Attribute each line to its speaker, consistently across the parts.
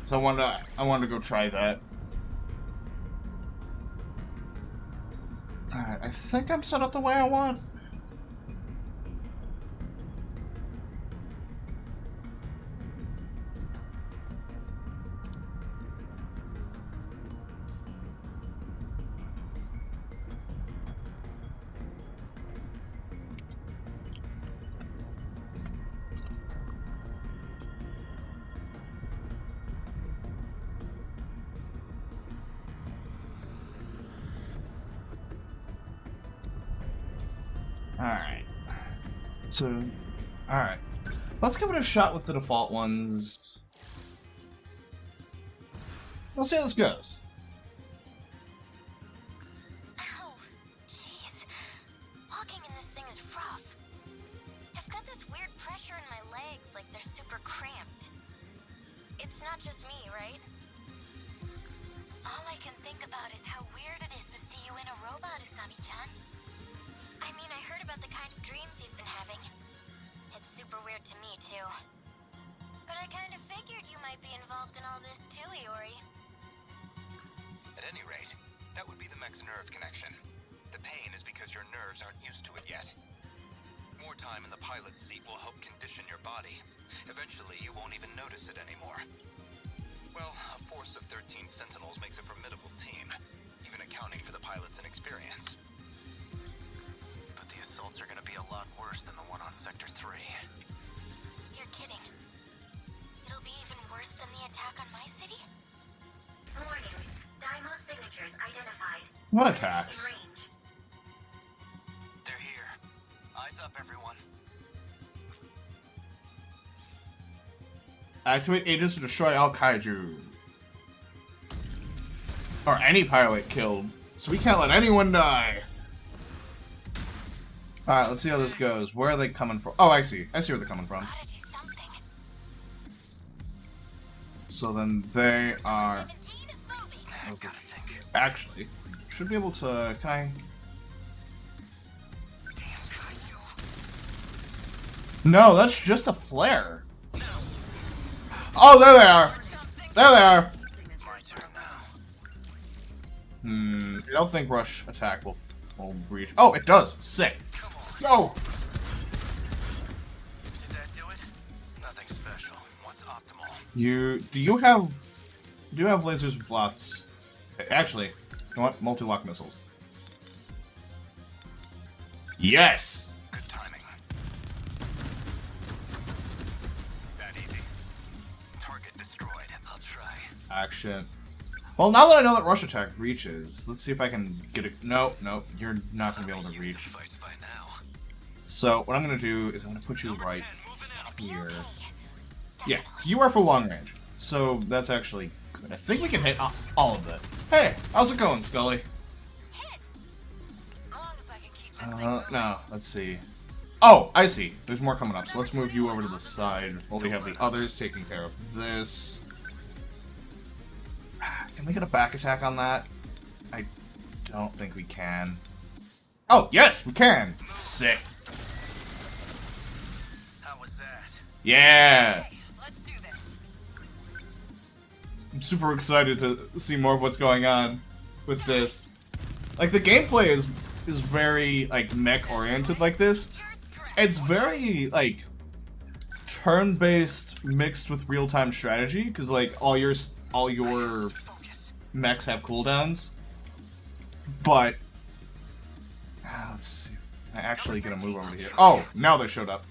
Speaker 1: So I wanted to go try that. Alright, I think I'm set up the way I want. Alright. So, alright. Let's give it a shot with the default ones. We'll see how this goes.
Speaker 2: Ow. Jeez. Walking in this thing is rough. I've got this weird pressure in my legs, like they're super cramped. It's not just me, right? All I can think about is how weird it is to see you in a robot, Usami-chan. I mean, I heard about the kind of dreams you've been having. It's super weird to me, too. But I kind of figured you might be involved in all this, too, Iori.
Speaker 3: At any rate, that would be the mech's nerve connection. The pain is because your nerves aren't used to it yet. More time in the pilot's seat will help condition your body. Eventually, you won't even notice it anymore. Well, a force of 13 Sentinels makes a formidable team, even accounting for the pilot's inexperience. But the assaults are going to be a lot worse than the one on Sector 3.
Speaker 2: You're kidding. It'll be even worse than the attack on my city?
Speaker 4: Warning. Daimo signatures identified.
Speaker 1: What attacks?
Speaker 4: In range.
Speaker 3: They're here. Eyes up, everyone.
Speaker 1: Activate Aegis to destroy all kaiju. Or any pilot killed. So we can't let anyone die. Alright, let's see how this goes. Where are they coming from? Oh, I see. I see where they're coming from.
Speaker 2: Gotta do something.
Speaker 1: So then they are...
Speaker 2: 17, moving.
Speaker 3: I've got to think.
Speaker 1: Actually, should be able to... Can I...
Speaker 3: Damn Kaiju.
Speaker 1: No, that's just a flare. Oh, there they are. There they are.
Speaker 3: My turn now.
Speaker 1: I don't think rush attack will reach. Oh, it does. Sick.
Speaker 3: Come on.
Speaker 1: Go.
Speaker 3: Did that do it? Nothing special. What's optimal?
Speaker 1: Do you have lasers with lots? Actually, you know what? Multi-lock missiles. Yes.
Speaker 3: Good timing. That easy. Target destroyed. I'll try.
Speaker 1: Action. Well, now that I know that rush attack reaches, let's see if I can get it. No, you're not gonna be able to reach.
Speaker 3: Fights by now.
Speaker 1: So what I'm gonna do is I'm gonna put you
Speaker 3: Number
Speaker 1: right
Speaker 3: 10, moving out.
Speaker 1: here. Yeah, you are for long range, so that's actually good. I think we can hit all of it. Hey, how's it going, Scully?
Speaker 2: Hit! As long as I can keep this thing moving.
Speaker 1: No, let's see. Oh, I see. There's more coming up, so let's move you over to the side while we have the others taking care of this. Can we get a back attack on that? I don't think we can. Oh, yes, we can! Sick.
Speaker 3: How was that?
Speaker 1: Yeah!
Speaker 2: Okay, let's do this.
Speaker 1: I'm super excited to see more of what's going on with this. Like, the gameplay is very, like, mech-oriented like this. It's very, like, turn-based mixed with real-time strategy, because, like, all your
Speaker 3: Focus.
Speaker 1: mechs have cooldowns. But... let's see. I'm actually gonna move over to here. Oh, now they showed up.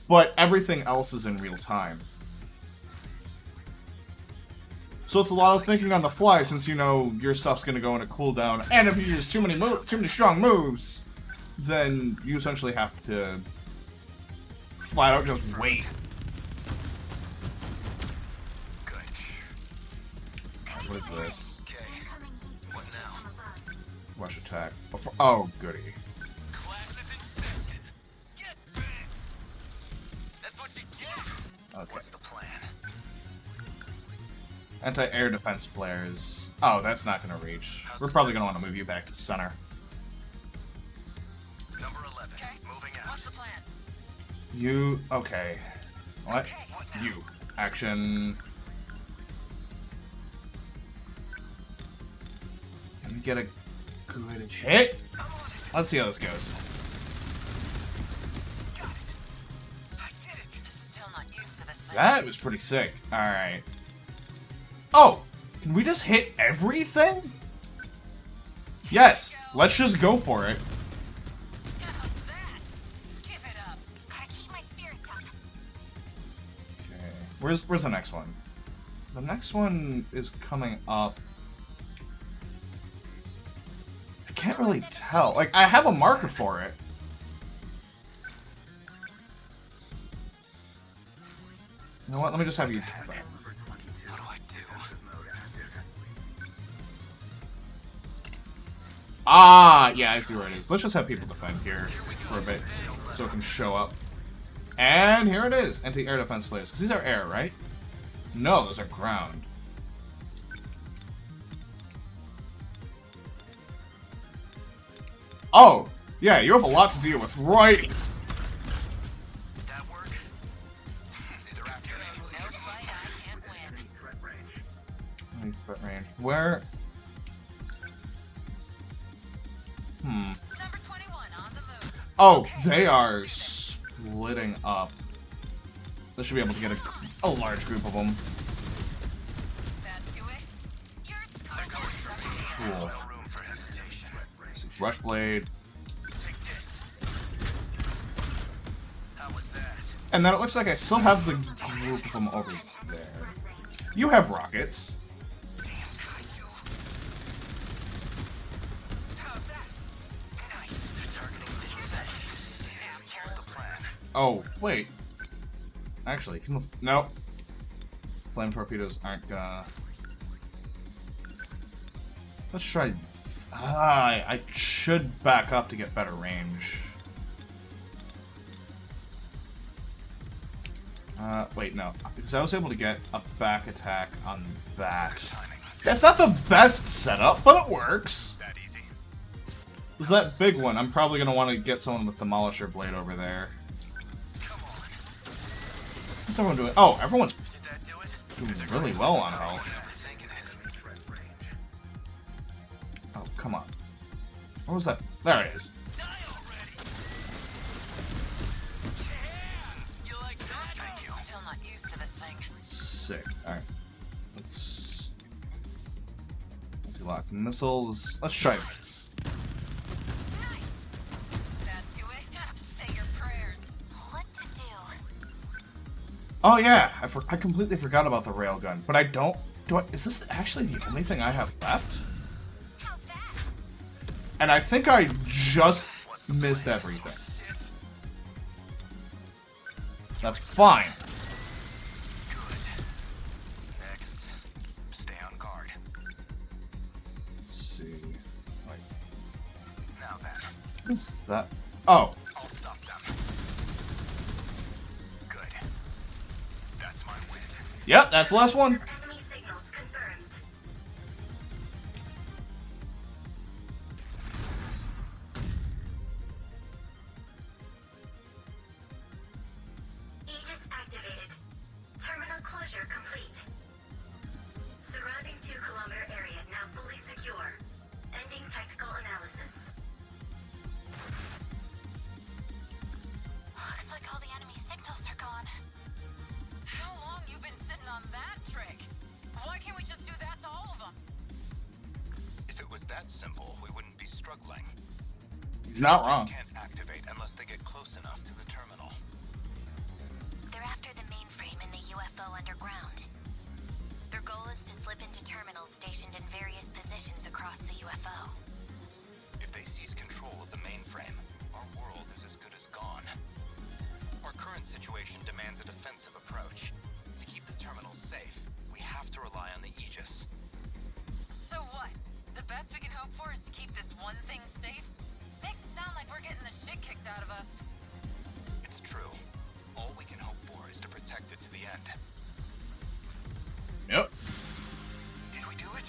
Speaker 1: But everything else is in real time. So it's a lot of thinking on the fly, since you know your stuff's gonna go into cooldown, and if you use too many strong moves, then you essentially have to flat out just wait.
Speaker 3: Good.
Speaker 1: What is this?
Speaker 3: Okay. What now?
Speaker 1: Rush attack. Oh, goody.
Speaker 3: Class is in session. Get bent. That's what you get.
Speaker 1: Okay.
Speaker 3: What's the plan?
Speaker 1: Anti-air defense flares. Oh, that's not gonna reach. We're probably gonna want to move you back to center.
Speaker 3: Number 11.
Speaker 2: Okay.
Speaker 3: Moving out.
Speaker 2: What's the plan?
Speaker 1: You... okay. What?
Speaker 3: What now?
Speaker 1: You. Action. Let me get a good hit. Let's see how this goes. That was pretty sick. Alright. Oh! Can we just hit everything? Yes! Let's just go for it. Okay. Where's the next one? The next one is coming up. I can't really tell. Like, I have a marker for it. You know what? Let me just have you do that.
Speaker 3: What do I do?
Speaker 1: Ah, yeah, I see where it is. Let's just have people defend here for a bit so it can show up. And here it is. Anti-air defense players. Because these are air, right? No, those are ground. Oh, yeah, you have a lot to deal with, right?
Speaker 3: Did that work? Is it accurate?
Speaker 2: No fight, I can't win.
Speaker 1: Any threat range. Where?
Speaker 2: Number 21 on the move.
Speaker 1: Oh, they are splitting up. They should be able to get a large group of them.
Speaker 2: That do it. You're
Speaker 1: Cool.
Speaker 3: No room for hesitation.
Speaker 1: Rush blade.
Speaker 3: Take this. How was that?
Speaker 1: And then it looks like I still have the group of them over there. You have rockets.
Speaker 3: Damn, Caillou. How's that? Nice. They're targeting this. Here's the plan.
Speaker 1: Oh, wait. Actually, nope. Flame torpedoes aren't gonna... Let's try... I should back up to get better range. Wait, no. Because I was able to get a back attack on that. That's not the best setup, but it works.
Speaker 3: That easy?
Speaker 1: Is that big one? I'm probably going to want to get someone with Demolisher Blade over there.
Speaker 3: Come on.
Speaker 1: What's everyone doing? Oh, everyone's
Speaker 3: Did that do it?
Speaker 1: doing really well on health.
Speaker 3: Thinking it.
Speaker 1: Oh, come on. What was that? There it is.
Speaker 3: Die already. Yeah. You like that? Thank you.
Speaker 2: still not used to this thing.
Speaker 1: Sick. Alright. Let's... Multi-lock missiles. Let's try this.
Speaker 2: Nice. That do it. Say your prayers. What to do?
Speaker 1: Oh yeah, I completely forgot about the railgun, but I don't... Is this actually the only thing I have left?
Speaker 2: How's that?
Speaker 1: And I think I just missed everything. That's fine.
Speaker 3: Good. Next. Stay on guard.
Speaker 1: Let's see. Like,
Speaker 3: Now then.
Speaker 1: what is that? Oh.
Speaker 3: I'll stop them. Good. That's my win.
Speaker 1: Yep, that's the last one.
Speaker 4: Enemy signals confirmed. Aegis activated. Terminal closure complete. Surrounding 2-kilometer area now fully secure. Ending tactical analysis.
Speaker 2: Looks like all the enemy signals are gone. How long you been sitting on that trick? Why can't we just do that to all of them?
Speaker 3: If it was that simple, we wouldn't be struggling.
Speaker 1: He's not
Speaker 3: Just
Speaker 1: wrong.
Speaker 3: can't activate unless they get close enough to the terminal.
Speaker 2: They're after the mainframe in the UFO underground. Their goal is to slip into terminals stationed in various positions across the UFO.
Speaker 3: If they seize control of the mainframe, our world is as good as gone. Our current situation demands a defensive approach. To keep the terminals safe, we have to rely on the Aegis.
Speaker 2: So what? The best we can hope for is to keep this one thing safe? Makes it sound like we're getting the shit kicked out of us.
Speaker 3: It's true. All we can hope for is to protect it to the end.
Speaker 1: Yep.
Speaker 3: Did we do it?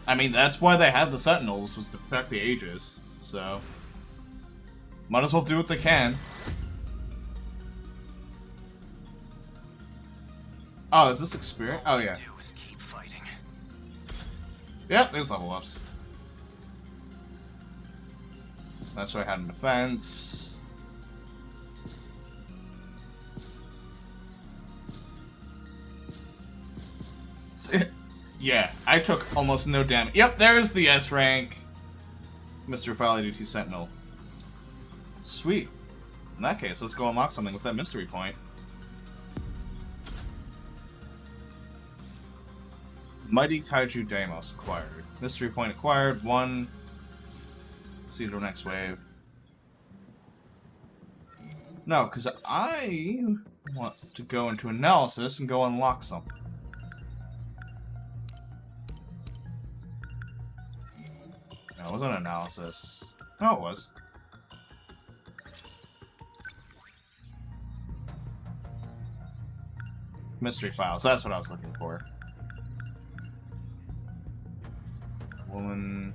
Speaker 1: I mean, that's why they had the Sentinels, was to protect the Aegis. So... might as well do what they can. Oh, is this experience? Oh, yeah.
Speaker 3: Do is keep fighting.
Speaker 1: Yep, there's level ups. That's what I had in defense. Yeah, I took almost no damage. Yep, there's the S rank. Mr. Finally do 2 Sentinel. Sweet. In that case, let's go unlock something with that mystery point. Mighty Kaiju Deimos acquired. Mystery point acquired. 1. See the next wave. No, because I want to go into analysis and go unlock something. No, it wasn't analysis. No, it was. Mystery files. That's what I was looking for. Woman.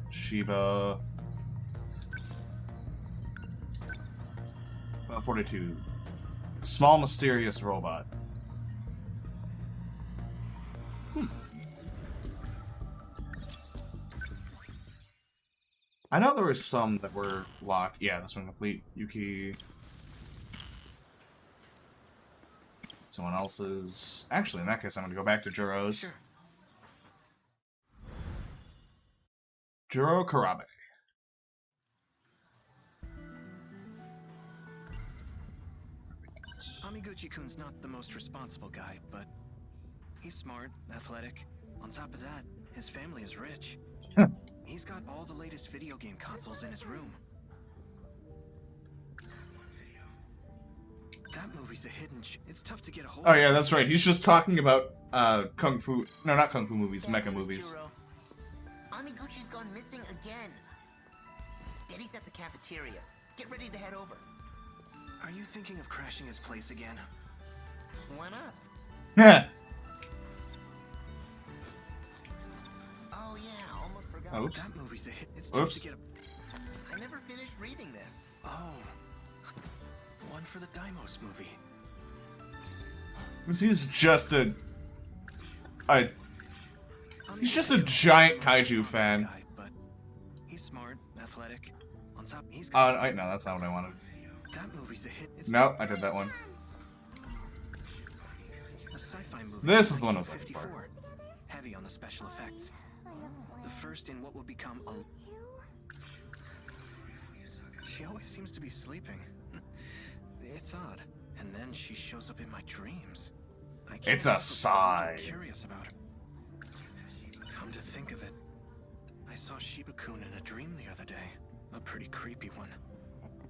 Speaker 1: Shiba. 42. Small mysterious robot. I know there were some that were locked. Yeah, this one complete. Yuki. Someone else's. Actually, in that case, I'm going to go back to Juro's.
Speaker 3: Sure.
Speaker 1: Juro Karabe.
Speaker 5: Amiguchi-kun's not the most responsible guy, but he's smart, athletic. On top of that, his family is rich. He's got all the latest video game consoles in his room. That movie's a hidden it's tough to get a hold of.
Speaker 1: Oh yeah, that's right. He's just talking about kung fu. No, not kung fu movies. Mecha movies.
Speaker 6: Amiguchi's gone missing again. Betty's at the cafeteria. Get ready to head over.
Speaker 5: Are you thinking of crashing his place again?
Speaker 6: Why not?
Speaker 1: Heh.
Speaker 6: Oh yeah, almost forgot.
Speaker 1: Oops.
Speaker 5: That movie's a hit. It's tough
Speaker 1: Oops.
Speaker 5: to get a...
Speaker 6: I never finished reading this.
Speaker 5: Oh. One for the Deimos movie.
Speaker 1: He's just a he's just a giant kaiju fan.
Speaker 5: Guy, but he's smart, athletic. On top, he's
Speaker 1: No, that's not what I wanted.
Speaker 5: That movie's a hit. It's
Speaker 1: No, I did that one.
Speaker 5: a sci-fi movie.
Speaker 1: This is the one I was looking for.
Speaker 5: 1954. Heavy on the special effects. The first in what will become a... She always seems to be sleeping. It's odd. And then she shows up in my dreams. I can't
Speaker 1: It's a
Speaker 5: help but be
Speaker 1: sigh.
Speaker 5: curious about her. Come to think of it, I saw Shiba-kun in a dream the other day. A pretty creepy one.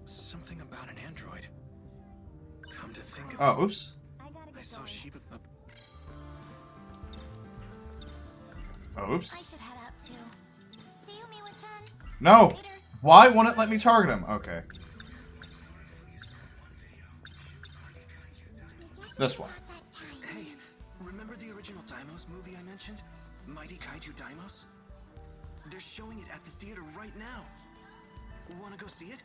Speaker 5: Something about an android. Come to think of
Speaker 1: Oh, oops.
Speaker 5: I saw Shiba...
Speaker 1: Oh, oops.
Speaker 2: I should head out too. See you, Miwa-chan.
Speaker 1: No.
Speaker 2: Later.
Speaker 1: Why won't it let me target him? Okay. This one.
Speaker 5: Hey, remember the original Deimos movie I mentioned? Mighty Kaiju Deimos? They're showing it at the theater right now. Wanna go see it?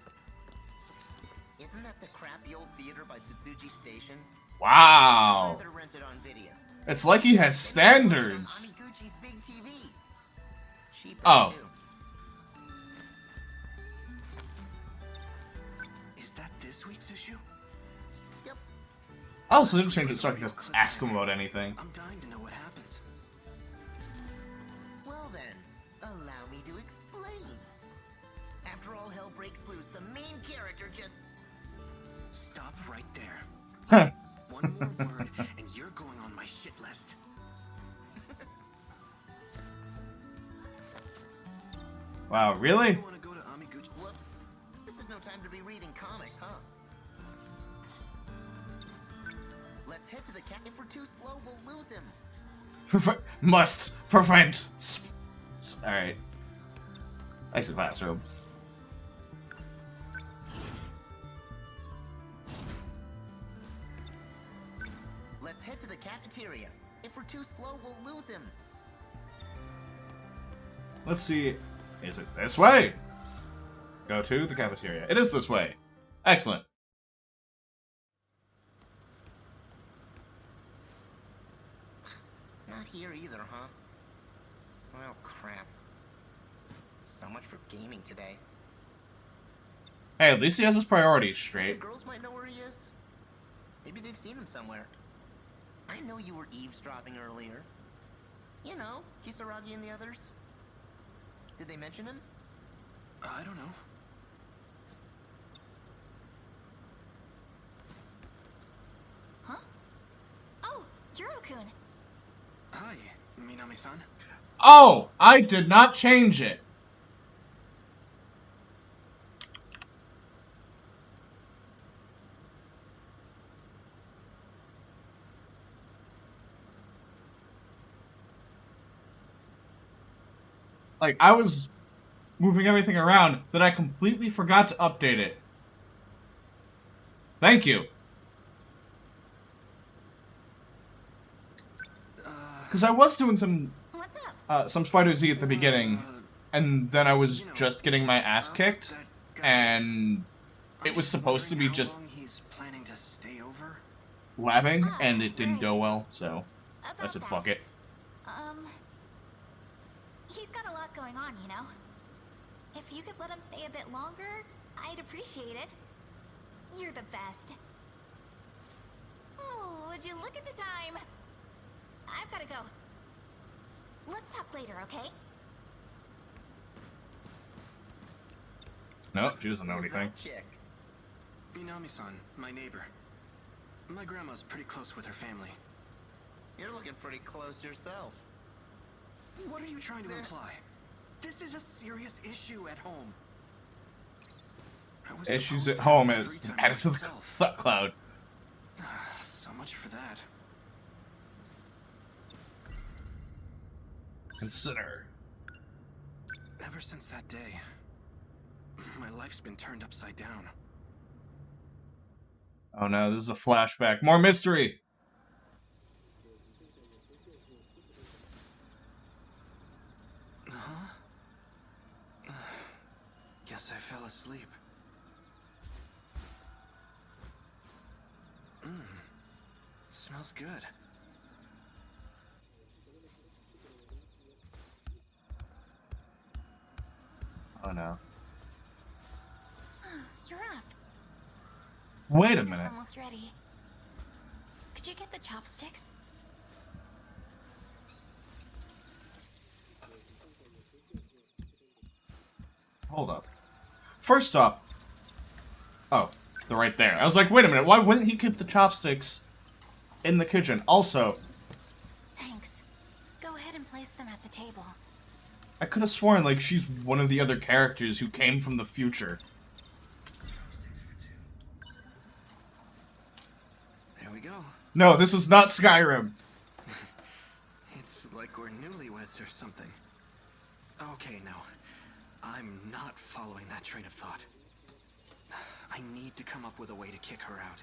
Speaker 6: Isn't that the crappy old theater by Tsutsuji Station?
Speaker 1: Wow.
Speaker 6: I'd rather rent it on video.
Speaker 1: It's like he has standards.
Speaker 6: Amiguchi's big TV. Cheap
Speaker 1: Oh.
Speaker 6: too.
Speaker 5: Is that this week's issue?
Speaker 6: Yep.
Speaker 1: Oh, so they didn't change it so I can just ask him about anything.
Speaker 5: I'm dying to know what happens.
Speaker 6: Well then, allow me to explain. After all hell breaks loose, the main character just...
Speaker 5: Stop right there.
Speaker 1: Huh.
Speaker 5: One more word, and you're going on my shit list.
Speaker 1: Wow, really?
Speaker 5: You wanna go to Amiguchi?
Speaker 6: Whoops. This is no time to be reading comics, huh? Let's head to the cat. If we're too slow, we'll lose him.
Speaker 1: Must prevent. Alright. Exit classroom.
Speaker 6: Let's head to the cafeteria. If we're too slow, we'll lose him.
Speaker 1: Let's see. Is it this way? Go to the cafeteria. It is this way. Excellent.
Speaker 6: Not here either, huh? Well, crap. So much for gaming today.
Speaker 1: Hey, at least he has his priorities
Speaker 6: The
Speaker 1: straight.
Speaker 6: girls might know where he is. Maybe they've seen him somewhere. I know you were eavesdropping earlier. You know, Kisaragi and the others. Did they mention him?
Speaker 5: I don't know.
Speaker 2: Huh? Oh, Juro-kun.
Speaker 5: Hi, Minami-san.
Speaker 1: Oh! I did not change it! Like, I was moving everything around that I completely forgot to update it. Thank you. Because I was doing some
Speaker 2: What's up?
Speaker 1: Spider Z at the beginning, and then I was just getting my ass kicked, and it was supposed to be just
Speaker 5: He's planning to stay over?
Speaker 1: labbing, and it didn't go well, so I
Speaker 2: About
Speaker 1: said
Speaker 2: that.
Speaker 1: fuck it.
Speaker 2: He's got a lot going on, you know? If you could let him stay a bit longer, I'd appreciate it. You're the best. Oh, would you look at the time? I've gotta go. Let's talk later, okay?
Speaker 1: No, she doesn't know
Speaker 6: Who's
Speaker 1: anything.
Speaker 6: that chick?
Speaker 5: Minami-san, my neighbor. My grandma's pretty close with her family.
Speaker 6: You're looking pretty close yourself.
Speaker 5: What are you trying to imply? This is a serious issue at home. I was
Speaker 1: Issues
Speaker 5: supposed
Speaker 1: at
Speaker 5: to have
Speaker 1: home
Speaker 5: free
Speaker 1: is
Speaker 5: time
Speaker 1: added to the
Speaker 5: myself.
Speaker 1: cloud.
Speaker 5: So much for that.
Speaker 1: Consider.
Speaker 5: Ever since that day, my life's been turned upside down.
Speaker 1: Oh no, this is a flashback. More mystery!
Speaker 5: Huh? Guess I fell asleep. Smells good.
Speaker 1: Oh no.
Speaker 2: You're up.
Speaker 1: Wait a
Speaker 2: Dinner's
Speaker 1: minute.
Speaker 2: almost ready. Could you get the chopsticks?
Speaker 1: Hold up. First up. Oh, they're right there. I was like, wait a minute, why wouldn't he keep the chopsticks in the kitchen? Also,
Speaker 2: Thanks. Go ahead and place them at the table.
Speaker 1: I could have sworn, like, she's one of the other characters who came from the future.
Speaker 5: There we go.
Speaker 1: No, this is not Skyrim.
Speaker 5: It's like we're newlyweds or something. Okay, no. I'm not following that train of thought. I need to come up with a way to kick her out.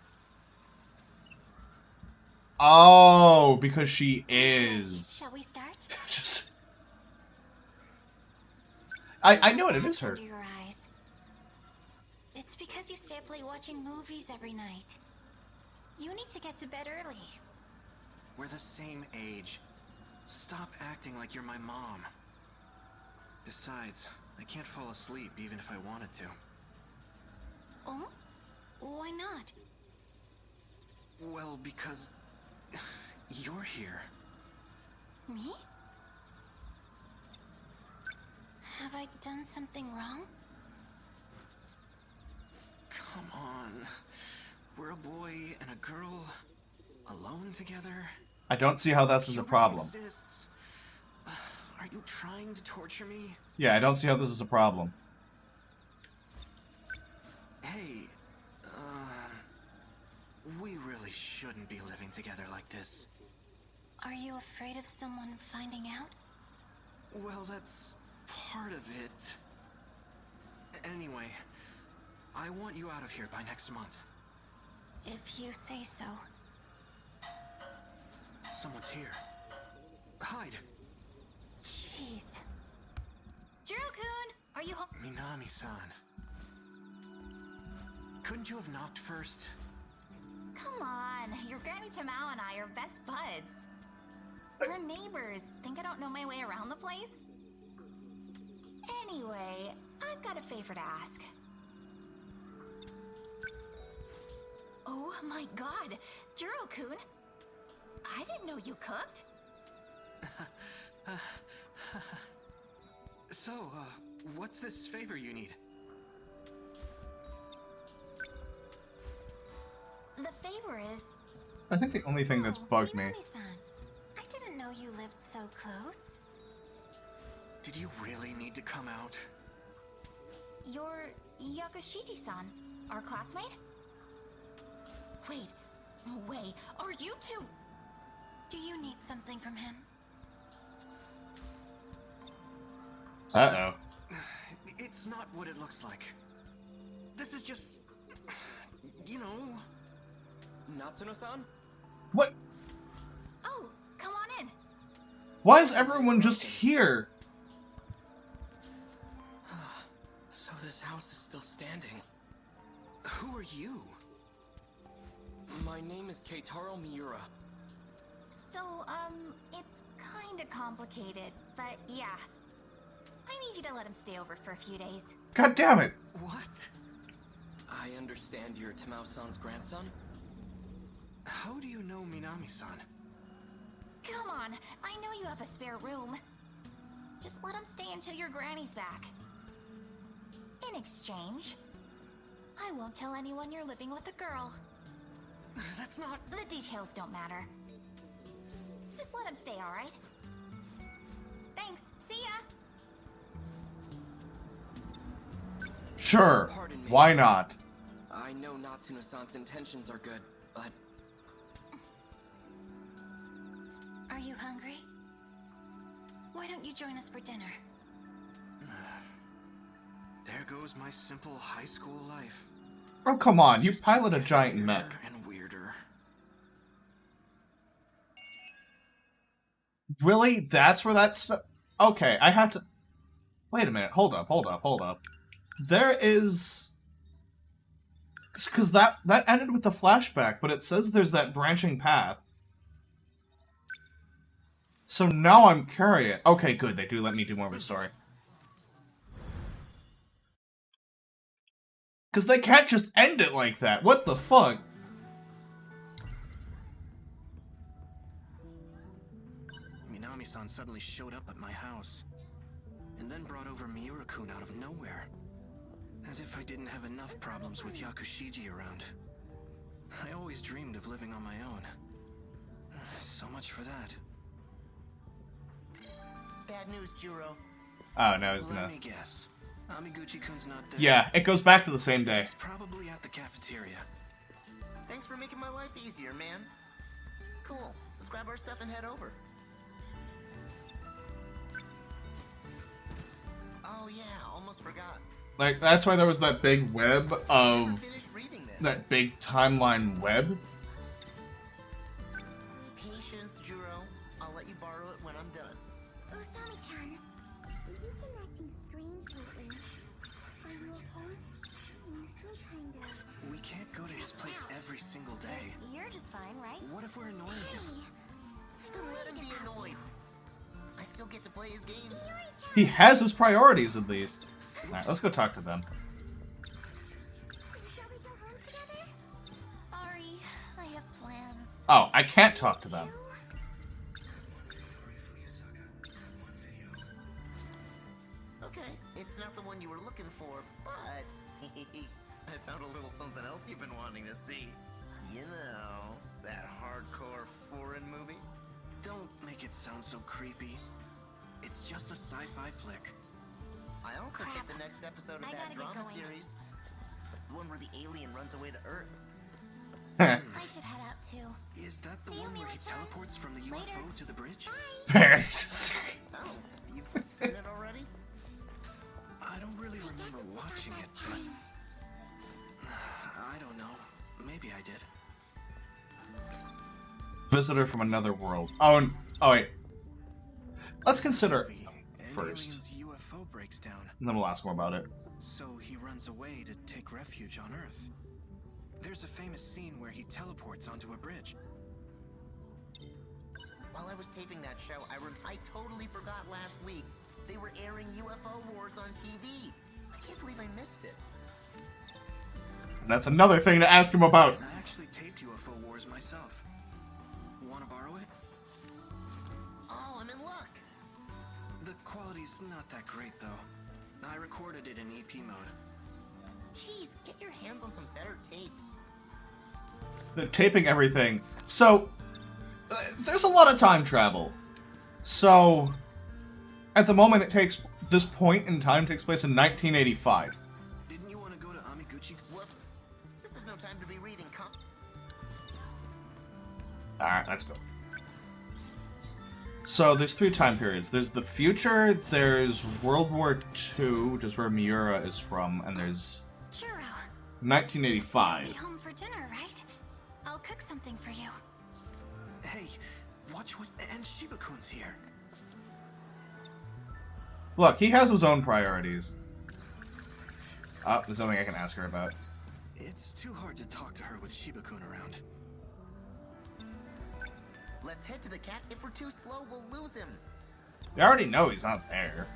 Speaker 1: Oh, because she is.
Speaker 2: Shall we start?
Speaker 1: Just... I know it, it is her.
Speaker 2: Under your eyes. It's because you stay up late watching movies every night. You need to get to bed early.
Speaker 5: We're the same age. Stop acting like you're my mom. Besides, I can't fall asleep even if I wanted to.
Speaker 2: Oh? Why not?
Speaker 5: Well, because you're here.
Speaker 2: Me? Have I done something wrong?
Speaker 5: Come on. We're a boy and a girl alone together.
Speaker 1: I don't see how this is a problem.
Speaker 5: Human exists. Are you trying to torture me?
Speaker 1: Yeah, I don't see how this is a problem.
Speaker 5: Hey, we really shouldn't be living together like this.
Speaker 2: Are you afraid of someone finding out?
Speaker 5: Well, that's part of it. Anyway, I want you out of here by next month.
Speaker 2: If you say so.
Speaker 5: Someone's here. Hide!
Speaker 2: Jeez. Jiro-kun! Are you home?
Speaker 5: Minami-san. Couldn't you have knocked first?
Speaker 2: Come on. Your Granny Tamao and I are best buds. We're neighbors. Think I don't know my way around the place? Anyway, I've got a favor to ask. Oh my god, Juro-kun! I didn't know you cooked.
Speaker 5: So, what's this favor you need?
Speaker 2: The favor is...
Speaker 1: I think the only thing that's bugged me.
Speaker 2: Minami-san, I didn't know you lived so close.
Speaker 5: Did you really need to come out?
Speaker 2: You're Yakushiji-san, our classmate? Wait, no way, are you two? Do you need something from him?
Speaker 1: Uh-oh.
Speaker 5: It's not what it looks like. This is just... you know... Natsuno-san?
Speaker 1: What?
Speaker 2: Oh, come on in.
Speaker 1: Why is everyone just here?
Speaker 5: So this house is still standing. Who are you? My name is Keitaro Miura.
Speaker 2: So, it's kinda complicated, but yeah. I need you to let him stay over for a few days.
Speaker 1: God damn it.
Speaker 5: What? I understand you're Tamao-san's grandson? How do you know Minami-san?
Speaker 2: Come on, I know you have a spare room. Just let him stay until your granny's back. In exchange, I won't tell anyone you're living with a girl.
Speaker 5: That's not...
Speaker 2: The details don't matter. Just let him stay, alright? Thanks, see ya!
Speaker 1: Sure.
Speaker 5: Pardon me.
Speaker 1: Why not?
Speaker 5: I know Natsuno-san's intentions are good, but...
Speaker 2: Are you hungry? Why don't you join us for dinner?
Speaker 5: There goes my simple high school life.
Speaker 1: Oh, come on. You pilot a giant mech.
Speaker 5: Weirder and weirder.
Speaker 1: Really? That's where that's... Okay, I have to... Wait a minute. Hold up, hold up, hold up. There is... Because that ended with the flashback, but it says there's that branching path. So now I'm curious. Okay, good. They do let me do more of a story. Because they can't just end it like that. What the fuck?
Speaker 5: Minami-san suddenly showed up at my house. And then brought over Miura-kun out of nowhere. As if I didn't have enough problems with Yakushiji around. I always dreamed of living on my own. So much for that.
Speaker 6: Bad news, Juro.
Speaker 1: Oh, no, he's
Speaker 5: Let
Speaker 1: gonna...
Speaker 5: me guess. Amiguchi-kun's not there.
Speaker 1: Yeah, it goes back to the same day.
Speaker 5: He's probably at the cafeteria.
Speaker 6: Thanks for making my life easier, man. Cool. Let's grab our stuff and head over. Oh yeah, almost forgot.
Speaker 1: Like, that's why there was that big web
Speaker 6: I never
Speaker 1: of...
Speaker 6: finished reading this.
Speaker 1: That big timeline web.
Speaker 6: Patience, Juro. I'll let you borrow it when I'm done.
Speaker 2: Usami-chan, you've been acting strange lately. Are you okay? You feel kinda...
Speaker 5: We can't go to his place every single day.
Speaker 2: You're just fine, right?
Speaker 5: What if we're annoying him?
Speaker 6: Then let him be annoyed. I still get to play his games.
Speaker 1: He has his priorities, at least. Alright, let's go talk to them.
Speaker 2: Shall we go home together? Sorry, I have plans.
Speaker 1: Oh, I can't talk to them.
Speaker 6: Okay, it's not the one you were looking for, but I found a little something else you've been wanting to see. You know, that hardcore foreign movie?
Speaker 5: Don't make it sound so creepy. It's just a sci-fi flick.
Speaker 6: I also
Speaker 2: Crap.
Speaker 6: checked the next episode of
Speaker 2: I
Speaker 6: that
Speaker 2: gotta get
Speaker 6: drama
Speaker 2: going.
Speaker 6: series. The one where the alien runs away to Earth.
Speaker 2: I should head out too.
Speaker 5: Is that the
Speaker 2: See you,
Speaker 5: one where he
Speaker 2: Miura-chan.
Speaker 5: teleports from the UFO
Speaker 2: Later.
Speaker 5: to the bridge?
Speaker 6: Oh, you've seen it already?
Speaker 5: I don't really remember watching it, but I don't know. Maybe I did.
Speaker 1: Visitor from another world. Oh, oh wait. Let's consider
Speaker 5: Movie, an
Speaker 1: first,
Speaker 5: alien's UFO breaks down,
Speaker 1: and then we'll ask more about it.
Speaker 5: so he runs away to take refuge on Earth. There's a famous scene where he teleports onto a bridge.
Speaker 6: While I I was taping that show, I totally forgot last week. They were airing UFO wars on TV. I can't believe I missed it.
Speaker 1: That's another thing to ask him about.
Speaker 5: I actually taped UFO Wars myself. Want to borrow it?
Speaker 6: Oh, I'm in luck.
Speaker 5: The quality's not that great, though. I recorded it in EP mode.
Speaker 6: Jeez, get your hands on some better tapes.
Speaker 1: They're taping everything. So, there's a lot of time travel. So, at the moment this point in time takes place in 1985.
Speaker 5: Didn't you want to go to Amiguchi?
Speaker 6: Whoops. This is no time to be reading
Speaker 1: Alright, let's go. So, there's 3 time periods. There's the future, there's World War II, which is where Miura is from, and there's
Speaker 2: Churro,
Speaker 1: 1985.
Speaker 2: you'll be home for dinner, right? I'll cook something for you.
Speaker 5: Hey, watch what... And Shiba-kun's here.
Speaker 1: Look, he has his own priorities. Oh, there's nothing I can ask her about.
Speaker 5: It's too hard to talk to her with Shiba-kun around.
Speaker 6: Let's head to the cat. If we're too slow, we'll lose him.
Speaker 1: You already know he's not there.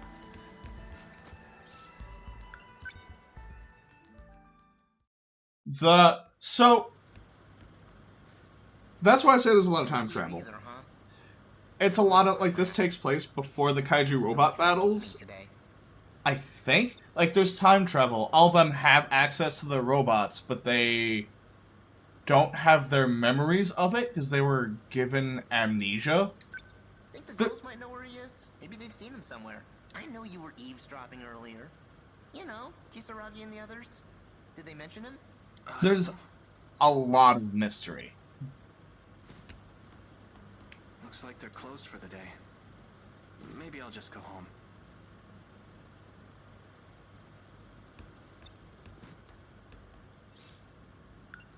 Speaker 1: So that's why I say there's a lot of time travel.
Speaker 6: Either, huh?
Speaker 1: It's a lot of, like, this takes place before the kaiju robot battles.
Speaker 6: Today.
Speaker 1: I think. Like, there's time travel. All of them have access to the robots, but they don't have their memories of it because they were given amnesia.
Speaker 6: Think the ghosts might know where he is? Maybe they've seen him somewhere. I know you were eavesdropping earlier. You know, Kisaragi and the others. Did they mention him?
Speaker 1: There's a lot of mystery.
Speaker 5: Looks like they're closed for the day. Maybe I'll just go home.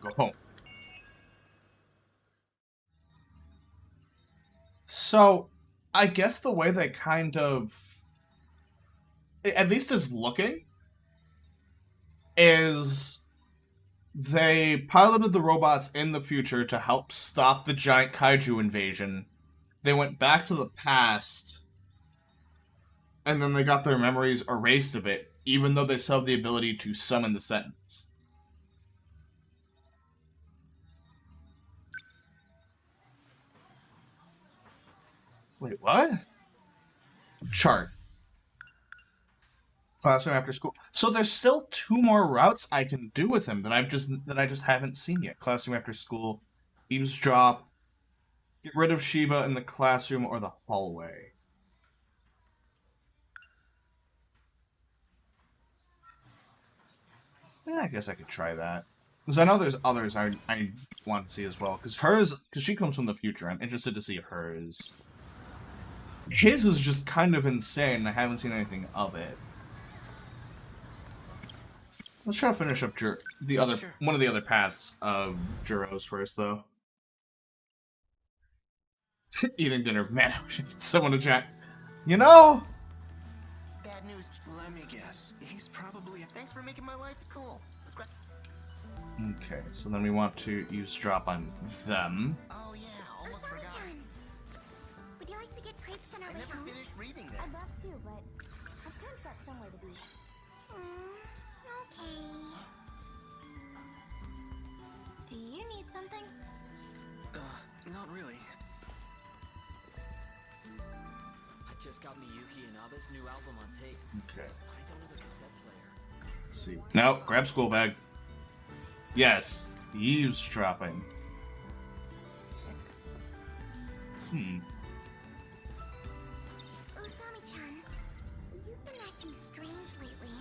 Speaker 1: Go home. So, I guess the way they kind of, at least is looking, is they piloted the robots in the future to help stop the giant kaiju invasion. They went back to the past, and then they got their memories erased of it, even though they still have the ability to summon the Sentinels. Wait, what? Chart. Classroom after school. So there's still 2 more routes I can do with him that I just haven't seen yet. Classroom after school, eavesdrop, get rid of Shiba in the classroom or the hallway. Yeah, I guess I could try that. Because I know there's others I want to see as well. Because she comes from the future. I'm interested to see hers. His is just kind of insane. I haven't seen anything of it. Let's try to finish up one of the other paths of Juros first, though. Eating dinner. Man, I wish I could someone to chat. You know?
Speaker 6: Bad news.
Speaker 5: Let me guess. He's probably...
Speaker 6: Thanks for making my life cool.
Speaker 1: Okay, so then we want to eavesdrop on them.
Speaker 6: Oh yeah, almost forgot.
Speaker 2: Osami-chan, would you like to get crepes on our
Speaker 6: I
Speaker 2: way
Speaker 6: never
Speaker 2: home?
Speaker 6: finished reading this.
Speaker 2: I'd love to, but I've kind of got somewhere to be. Okay. Do you need something?
Speaker 5: Not really.
Speaker 7: I just got Miyuki and Abe's new album on tape.
Speaker 1: Okay.
Speaker 7: I don't have a cassette player.
Speaker 1: Let's see. No, grab school bag. Yes, eavesdropping.
Speaker 2: Osami-chan, you've been acting strange lately.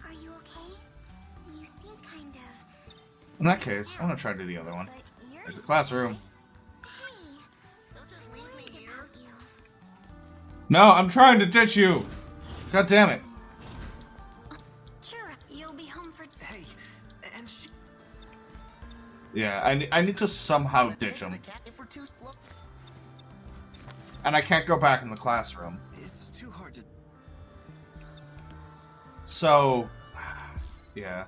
Speaker 2: Are you okay? You seem kind of...
Speaker 1: In that case, I'm gonna try to do the other one.
Speaker 2: But you're...
Speaker 1: There's a classroom.
Speaker 2: Hey,
Speaker 6: Don't just leave
Speaker 2: worried
Speaker 6: me here.
Speaker 2: about you.
Speaker 1: No, I'm trying to ditch you! God damn it.
Speaker 2: Sure, you'll be home for...
Speaker 5: Hey, and she...
Speaker 1: Yeah, I need to somehow ditch him.
Speaker 6: If we're too slow.
Speaker 1: And I can't go back in the classroom.
Speaker 5: It's too hard to...
Speaker 1: So... Yeah.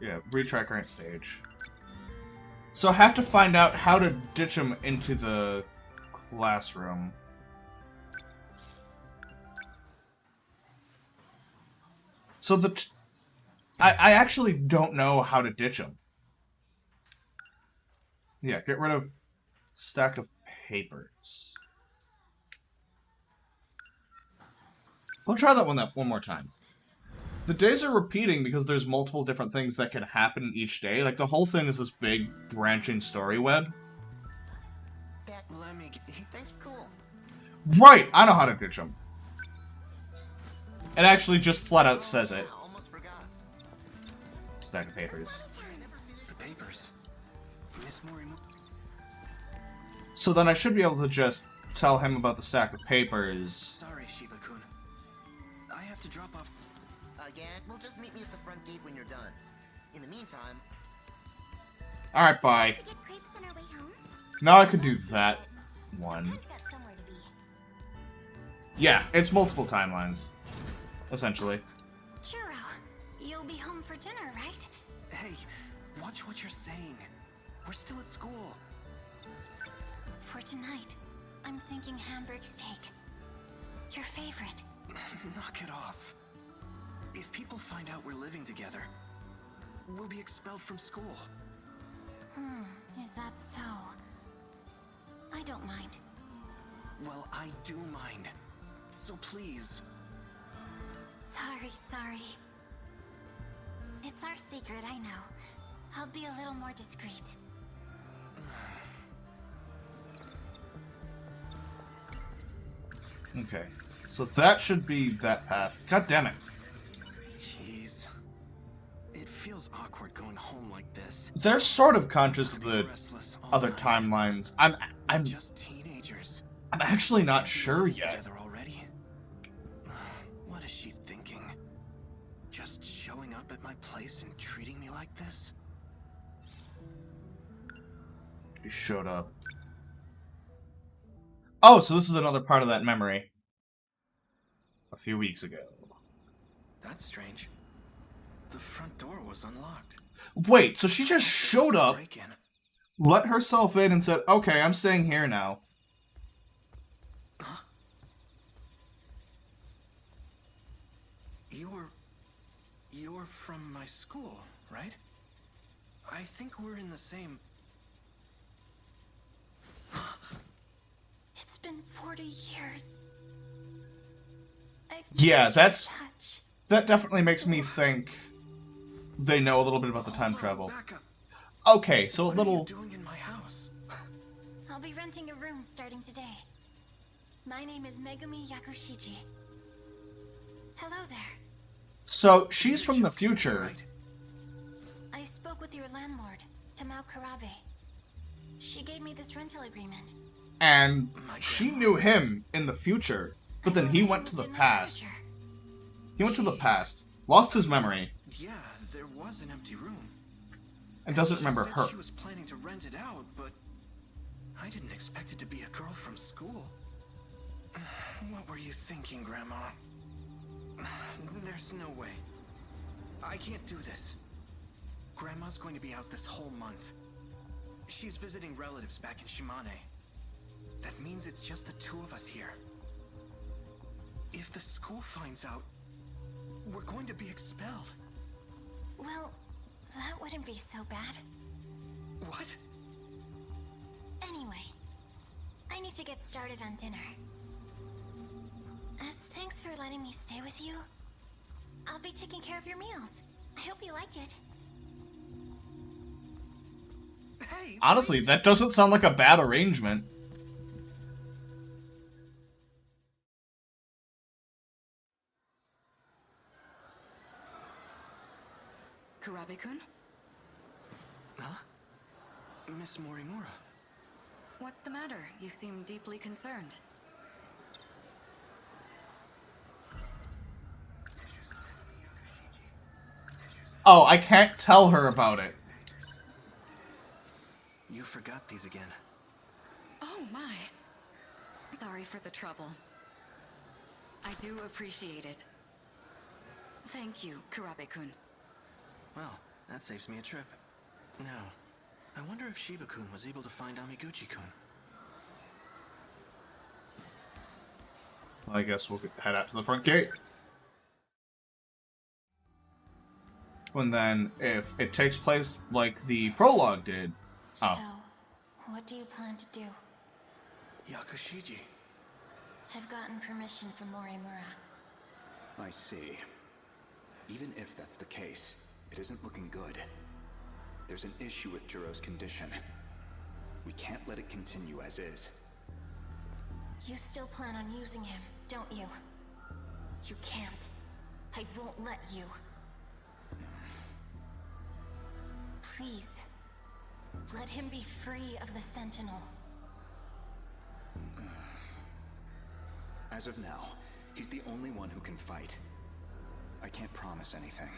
Speaker 1: Yeah, retry current stage. So I have to find out how to ditch him into the classroom. So I actually don't know how to ditch them. Yeah, get rid of stack of papers. I'll try that one more time. The days are repeating because there's multiple different things that can happen each day. Like, the whole thing is this big, branching story web.
Speaker 6: Let me get... Thanks, cool.
Speaker 1: Right! I know how to ditch them. It actually just flat out says it.
Speaker 6: Almost forgot.
Speaker 1: Stack of papers.
Speaker 5: The papers. Miss Morimoto.
Speaker 1: So then I should be able to just tell him about the stack of papers.
Speaker 5: Sorry, Shiba-kun. I have to drop off.
Speaker 6: Again, well, just meet me at the front gate when you're done. In the meantime...
Speaker 1: Alright, bye.
Speaker 2: To get crepes on our way home?
Speaker 1: Now I can do that one.
Speaker 2: Kinda got somewhere to be.
Speaker 1: Yeah, it's multiple timelines. Essentially.
Speaker 2: Churro, you'll be home for dinner, right?
Speaker 5: Hey, watch what you're saying. We're still at school.
Speaker 2: For tonight, I'm thinking hamburg steak. Your favorite.
Speaker 5: Knock it off. If people find out we're living together, we'll be expelled from school.
Speaker 2: Is that so? I don't mind.
Speaker 5: Well, I do mind. So please.
Speaker 2: Sorry. It's our secret, I know. I'll be a little more discreet.
Speaker 1: Okay. So that should be that path. God damn it.
Speaker 5: Jeez. It feels awkward going home like this.
Speaker 1: They're sort of conscious of the
Speaker 5: Restless all
Speaker 1: other
Speaker 5: night.
Speaker 1: timelines. I'm
Speaker 5: Just teenagers.
Speaker 1: actually not sure
Speaker 5: Living
Speaker 1: yet.
Speaker 5: Together already? What is she thinking? Just showing up at my place and treating me like this?
Speaker 1: He showed up. Oh, so this is another part of that memory. A few weeks ago.
Speaker 5: That's strange. The front door was unlocked.
Speaker 1: Wait, so she just showed up,
Speaker 5: Break-in.
Speaker 1: let herself in, and said, okay, I'm staying here now.
Speaker 5: Huh? You're from my school, right? I think we're in the same...
Speaker 2: It's been 40 years.
Speaker 1: Yeah, that's...
Speaker 2: Touch.
Speaker 1: That definitely makes me think they know a little bit about the time
Speaker 5: Hold on,
Speaker 1: travel.
Speaker 5: back up.
Speaker 1: Okay, so a
Speaker 5: What are
Speaker 1: little...
Speaker 5: you doing in my house?
Speaker 2: I'll be renting a room starting today. My name is Megumi Yakushiji. Hello there.
Speaker 1: So, she's from the future.
Speaker 5: Right?
Speaker 2: I spoke with your landlord, Tamao Karabe. She gave me this rental agreement.
Speaker 1: And she knew him in the future, but then he went to the past. He went to the past, lost his memory,
Speaker 5: Yeah, there was an empty room.
Speaker 1: and doesn't
Speaker 5: She
Speaker 1: remember
Speaker 5: said
Speaker 1: her.
Speaker 5: She was planning to rent it out, but I didn't expect it to be a girl from school. What were you thinking, Grandma? There's no way. I can't do this. Grandma's going to be out this whole month. She's visiting relatives back in Shimane. That means it's just the two of us here. If the school finds out, we're going to be expelled.
Speaker 2: Well, that wouldn't be so bad.
Speaker 5: What?
Speaker 2: Anyway, I need to get started on dinner. As thanks for letting me stay with you, I'll be taking care of your meals. I hope you like it.
Speaker 5: Hey!
Speaker 1: Honestly, that doesn't sound like a bad arrangement.
Speaker 8: Kurabe-kun?
Speaker 5: Huh? Miss Morimura.
Speaker 8: What's the matter? You seem deeply concerned.
Speaker 1: Oh, I can't tell her about it.
Speaker 5: You forgot these again.
Speaker 8: Oh my. Sorry for the trouble. I do appreciate it. Thank you, Kurabe-kun.
Speaker 5: Well, that saves me a trip. Now, I wonder if Shiba-kun was able to find Amiguchi-kun.
Speaker 1: I guess we'll head out to the front gate. And then, if it takes place like the prologue did... Oh.
Speaker 2: So, what do you plan to do?
Speaker 5: Yakushiji.
Speaker 2: I've gotten permission from Morimura.
Speaker 3: I see. Even if that's the case, it isn't looking good. There's an issue with Juro's condition. We can't let it continue as is.
Speaker 2: You still plan on using him, don't you? You can't. I won't let you. Please. Let him be free of the Sentinel.
Speaker 3: As of now, he's the only one who can fight. I can't promise anything.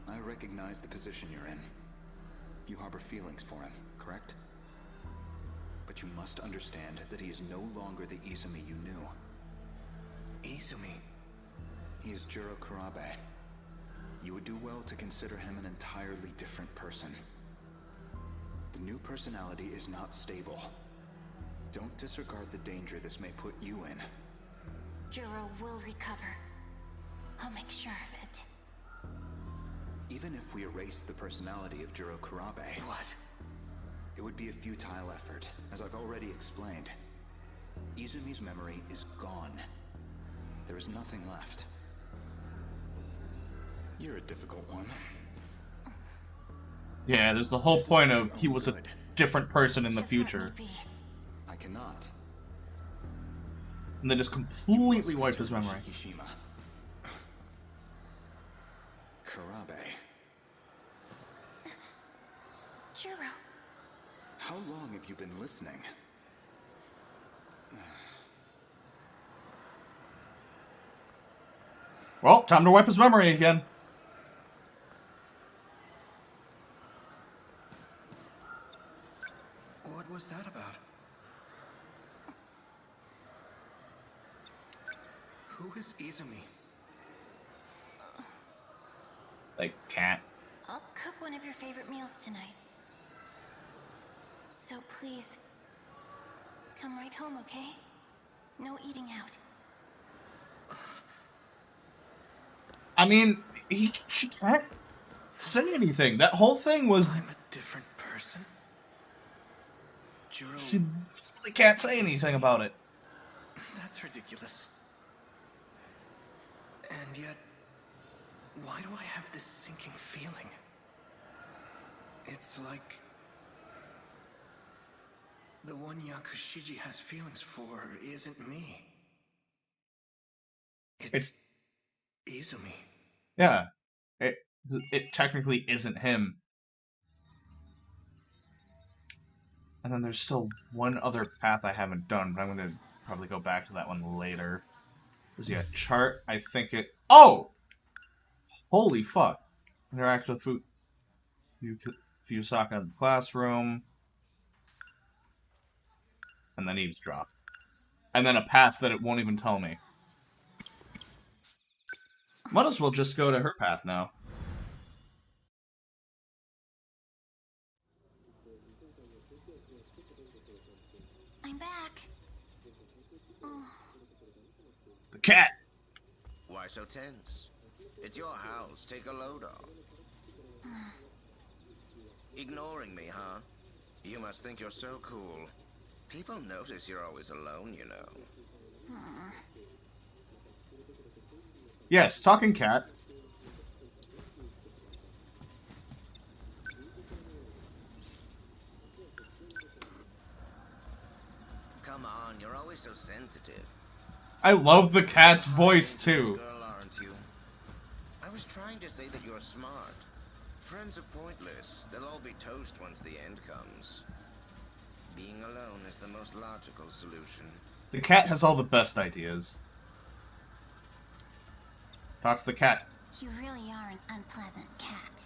Speaker 3: I recognize the position you're in. You harbor feelings for him, correct? But you must understand that he is no longer the Izumi you knew.
Speaker 5: Izumi.
Speaker 3: He is Juro Kurabe. You would do well to consider him an entirely different person. The new personality is not stable. Don't disregard the danger this may put you in.
Speaker 2: Juro will recover. I'll make sure of it.
Speaker 3: Even if we erase the personality of Juro Kurabe...
Speaker 5: What?
Speaker 3: It would be a futile effort, as I've already explained. Izumi's memory is gone. There is nothing left. You're a difficult one.
Speaker 1: Yeah, there's the whole point of he was a different person in the future.
Speaker 3: I cannot.
Speaker 1: And then just completely wiped his memory.
Speaker 3: Shikishima. Kurabe.
Speaker 2: Juro.
Speaker 3: How long have you been listening?
Speaker 1: Well, time to wipe his memory again.
Speaker 5: What was that about? Who is Izumi?
Speaker 1: Like, cat.
Speaker 2: I'll cook one of your favorite meals tonight. So please, come right home, okay? No eating out.
Speaker 1: I mean, she can't say anything. That whole thing was...
Speaker 5: I'm a different person? Juro...
Speaker 1: She really can't say anything about it.
Speaker 5: That's ridiculous. And yet, why do I have this sinking feeling? It's like... the one Yakushiji has feelings for isn't me. It's Izumi.
Speaker 1: Yeah. It technically isn't him. And then there's still one other path I haven't done, but I'm going to probably go back to that one later. Is he a chart? I think it... Oh! Holy fuck. Interact with Fusaka in the classroom. And then eavesdrop. And then a path that it won't even tell me. Might as well just go to her path now.
Speaker 2: I'm back. Oh.
Speaker 1: The cat!
Speaker 6: Why so tense? It's your house. Take a load off. Ignoring me, huh? You must think you're so cool. People notice you're always alone, you know.
Speaker 1: Yes, talking cat.
Speaker 6: Come on, you're always so sensitive.
Speaker 1: I love the cat's voice, too.
Speaker 6: Girl, aren't you? I was trying to say that you're smart. Friends are pointless. They'll all be toast once the end comes. Being alone is the most logical solution.
Speaker 1: The cat has all the best ideas. Talk to the cat.
Speaker 2: You really are an unpleasant cat.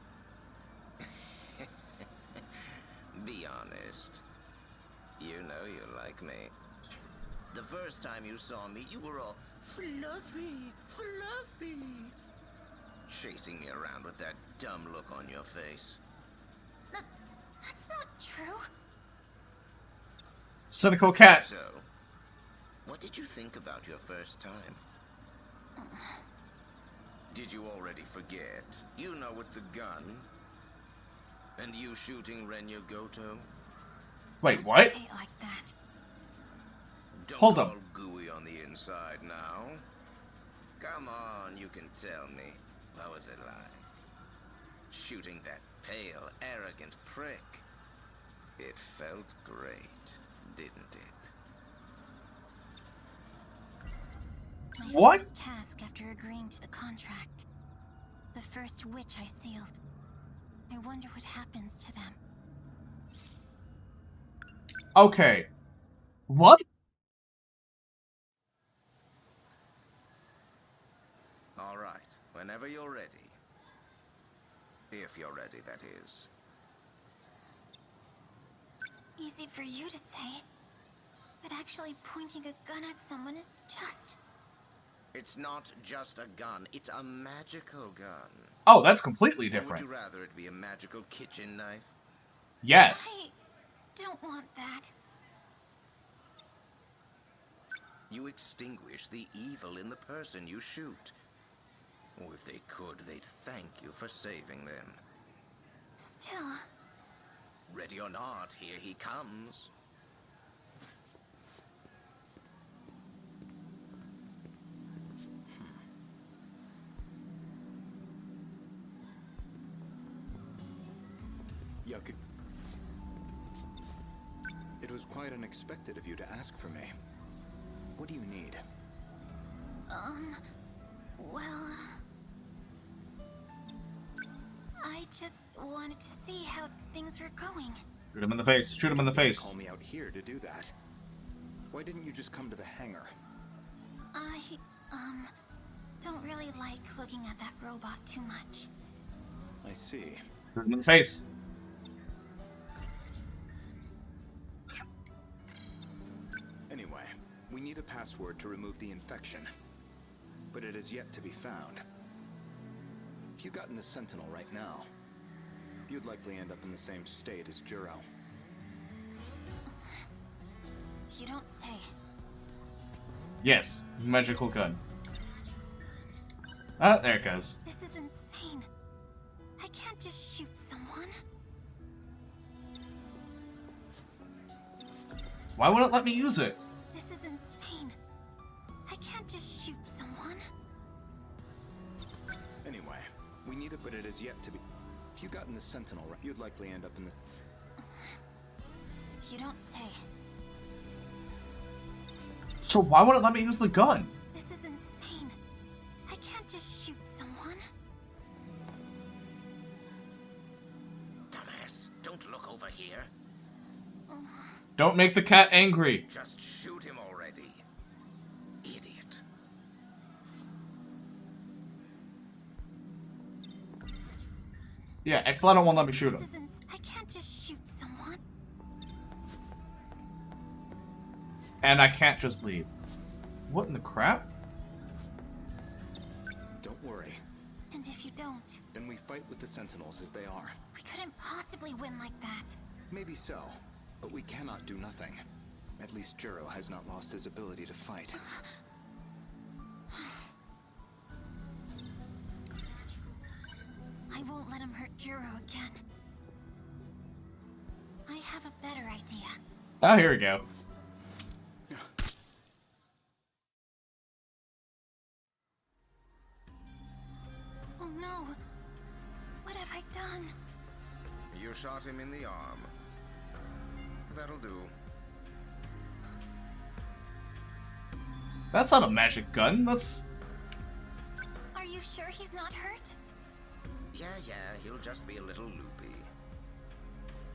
Speaker 6: Be honest. You know you like me. The first time you saw me, you were all fluffy, fluffy. Chasing me around with that dumb look on your face.
Speaker 2: That's not true.
Speaker 1: Cynical cat.
Speaker 6: So, What did you think about your first time? Did you already forget? You know, with the gun. And you shooting Renya Goto?
Speaker 1: Wait, what?
Speaker 8: Say it like that.
Speaker 6: Don't
Speaker 1: Hold
Speaker 6: all
Speaker 1: up.
Speaker 6: gooey on the inside now. Come on, you can tell me. What was it like? Shooting that pale, arrogant prick. It felt great, didn't it?
Speaker 2: My
Speaker 1: What?
Speaker 2: first task after agreeing to the contract. The first witch I sealed. I wonder what happens to them.
Speaker 1: Okay. What?
Speaker 6: All right, whenever you're ready. If you're ready, that is.
Speaker 2: Easy for you to say. But actually pointing a gun at someone is just...
Speaker 6: It's not just a gun, it's a magical gun.
Speaker 1: Oh, that's completely
Speaker 6: Or would
Speaker 1: different.
Speaker 6: you rather it be a magical kitchen knife?
Speaker 1: Yes.
Speaker 2: I don't want that.
Speaker 6: You extinguish the evil in the person you shoot. Or if they could, they'd thank you for saving them.
Speaker 2: Still...
Speaker 6: Ready or not, here he comes.
Speaker 5: Yuck. It was quite unexpected of you to ask for me. What do you need?
Speaker 2: Well... I just wanted to see how things were going.
Speaker 1: Shoot him in the face. Shoot him in the face.
Speaker 5: Call me out here to do that. Why didn't you just come to the hangar?
Speaker 2: I, don't really like looking at that robot too much.
Speaker 5: I see.
Speaker 1: Shoot him in the face.
Speaker 5: Anyway, we need a password to remove the infection. But it is yet to be found. If you got in the Sentinel right now, you'd likely end up in the same state as Juro.
Speaker 2: You don't say.
Speaker 1: Yes. Magical gun. Ah, there it goes.
Speaker 2: This is insane. I can't just shoot someone.
Speaker 1: Why won't it let me use it?
Speaker 2: This is insane. I can't just shoot someone.
Speaker 5: Anyway, we need it, but it is yet to be... If you got in the Sentinel, you'd likely end up in the...
Speaker 2: You don't say.
Speaker 1: So why won't it let me use the gun?
Speaker 2: This is insane. I can't just shoot someone.
Speaker 6: Dumbass, don't look over here.
Speaker 1: Don't make the cat angry.
Speaker 6: Just shoot him already. Idiot.
Speaker 1: Yeah, Exlano won't let me shoot
Speaker 2: This
Speaker 1: him.
Speaker 2: is I can't just shoot someone.
Speaker 1: And I can't just leave. What in the crap?
Speaker 5: Don't worry.
Speaker 2: And if you don't,
Speaker 5: Then we fight with the Sentinels as they are.
Speaker 2: we couldn't possibly win like that.
Speaker 5: Maybe so, but we cannot do nothing. At least Juro has not lost his ability to fight.
Speaker 2: I won't let him hurt Juro again. I have a better idea.
Speaker 1: Ah, here we go.
Speaker 2: Oh no! What have I done?
Speaker 6: You shot him in the arm. That'll do.
Speaker 1: That's not a magic gun. That's...
Speaker 2: Are you sure he's not hurt?
Speaker 6: Yeah, he'll just be a little loopy.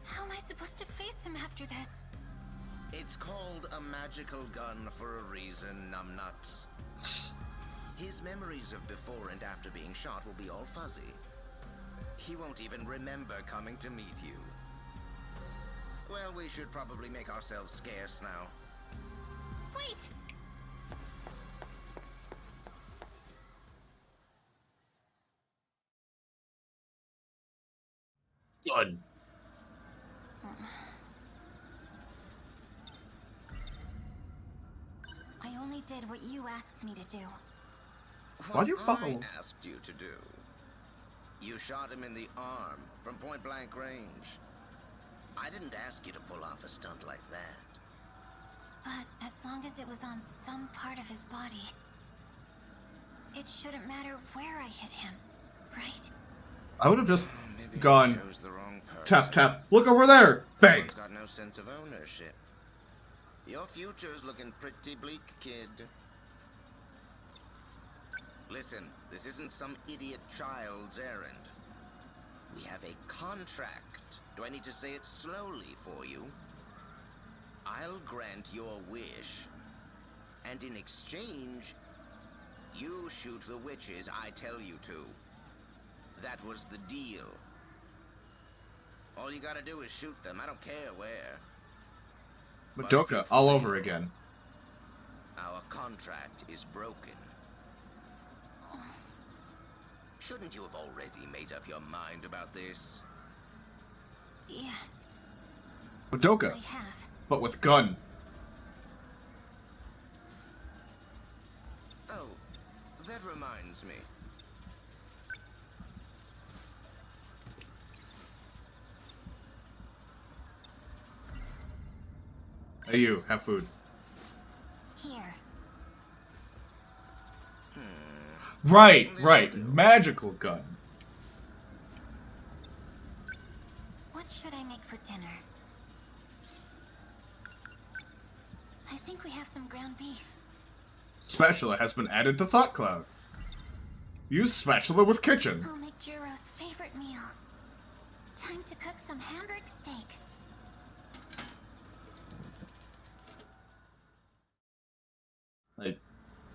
Speaker 2: How am I supposed to face him after this?
Speaker 6: It's called a magical gun for a reason, numbnuts. His memories of before and after being shot will be all fuzzy. He won't even remember coming to meet you. Well, we should probably make ourselves scarce now.
Speaker 2: Wait!
Speaker 1: Good.
Speaker 2: only did what you asked me to do.
Speaker 1: Why do you
Speaker 6: What
Speaker 1: follow?
Speaker 6: I asked you to do. You shot him in the arm from point-blank range. I didn't ask you to pull off a stunt like that.
Speaker 2: But as long as it was on some part of his body, it shouldn't matter where I hit him, right?
Speaker 1: I would have just
Speaker 6: Maybe
Speaker 1: gone,
Speaker 6: you chose the wrong person.
Speaker 1: tap, tap, look over there, bang!
Speaker 6: One's got no sense of ownership. Your future's looking pretty bleak, kid. Listen, this isn't some idiot child's errand. We have a contract. Do I need to say it slowly for you? I'll grant your wish. And in exchange, you shoot the witches I tell you to. That was the deal. All you gotta do is shoot them. I don't care where.
Speaker 1: Madoka, all over again.
Speaker 6: Our contract is broken. Shouldn't you have already made up your mind about this?
Speaker 2: Yes,
Speaker 1: Madoka,
Speaker 2: I have.
Speaker 1: but with gun.
Speaker 6: Oh, that reminds me.
Speaker 1: Hey you, have food.
Speaker 2: Here.
Speaker 1: Right, magical gun.
Speaker 2: What should I make for dinner? I think we have some ground beef.
Speaker 1: Spatula has been added to Thought Cloud. Use spatula with kitchen.
Speaker 2: I'll make Juro's favorite meal. Time to cook some hamburg steak.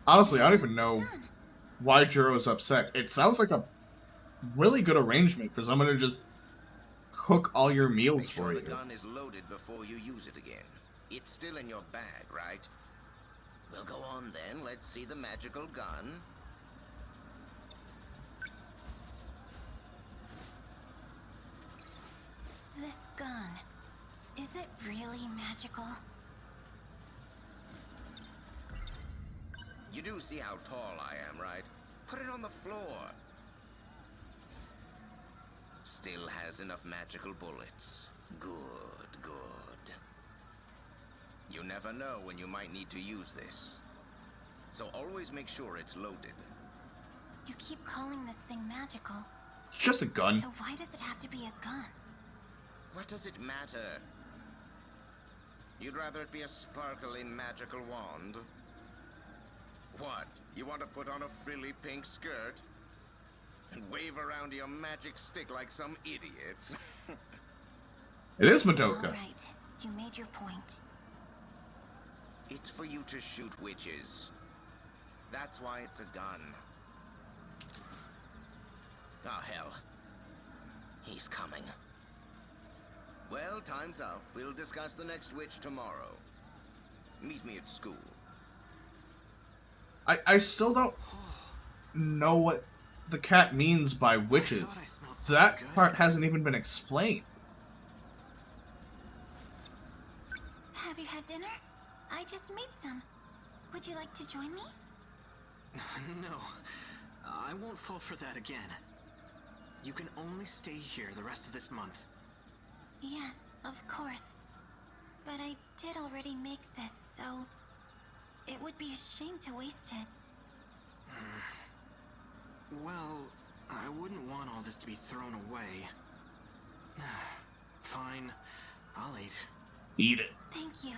Speaker 1: Honestly, I don't even know
Speaker 2: Done.
Speaker 1: why Juro's upset. It sounds like a really good arrangement for someone to just cook all your meals
Speaker 6: Make
Speaker 1: for
Speaker 6: sure
Speaker 1: you.
Speaker 6: the gun is loaded before you use it again. It's still in your bag, right? Well, go on then. Let's see the magical gun.
Speaker 2: This gun, is it really magical?
Speaker 6: You do see how tall I am, right? Put it on the floor. Still has enough magical bullets. Good, good. You never know when you might need to use this. So always make sure it's loaded.
Speaker 2: You keep calling this thing magical.
Speaker 1: It's just a gun.
Speaker 2: So why does it have to be a gun?
Speaker 6: What does it matter? You'd rather it be a sparkling magical wand? What? You want to put on a frilly pink skirt? And wave around your magic stick like some idiot?
Speaker 1: It is
Speaker 2: All
Speaker 1: Madoka.
Speaker 2: right, you made your point.
Speaker 6: It's for you to shoot witches. That's why it's a gun. Oh, hell. He's coming. Well, time's up. We'll discuss the next witch tomorrow. Meet me at school.
Speaker 1: I still don't know what the cat means by witches.
Speaker 5: I thought I smelled something
Speaker 1: That
Speaker 5: good.
Speaker 1: part hasn't even been explained.
Speaker 2: Have you had dinner? I just made some. Would you like to join me?
Speaker 5: No, I won't fall for that again. You can only stay here the rest of this month.
Speaker 2: Yes, of course. But I did already make this, so it would be a shame to waste it.
Speaker 5: Well, I wouldn't want all this to be thrown away. Fine, I'll eat.
Speaker 1: Eat it.
Speaker 2: Thank you.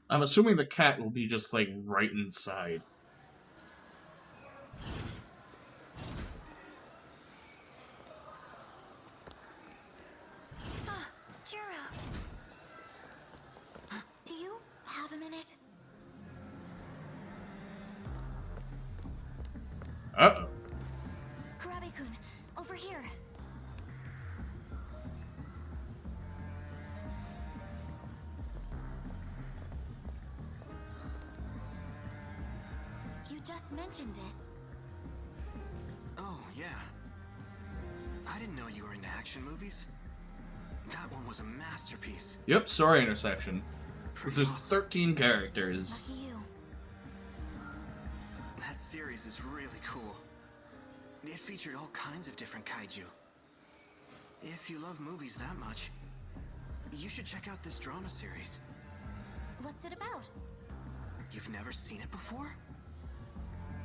Speaker 1: I'm assuming the cat will be just like right inside.
Speaker 2: Ah, Juro. Do you have a minute?
Speaker 1: Uh-oh.
Speaker 2: Kurabe-kun, over here. just mentioned it.
Speaker 5: Oh, yeah. I didn't know you were into action movies. That one was a masterpiece.
Speaker 1: Yep, story intersection.
Speaker 5: Pretty
Speaker 1: There's
Speaker 5: awesome.
Speaker 1: 13 characters.
Speaker 2: Lucky you.
Speaker 5: That series is really cool. It featured all kinds of different kaiju. If you love movies that much, you should check out this drama series.
Speaker 2: What's it about?
Speaker 5: You've never seen it before?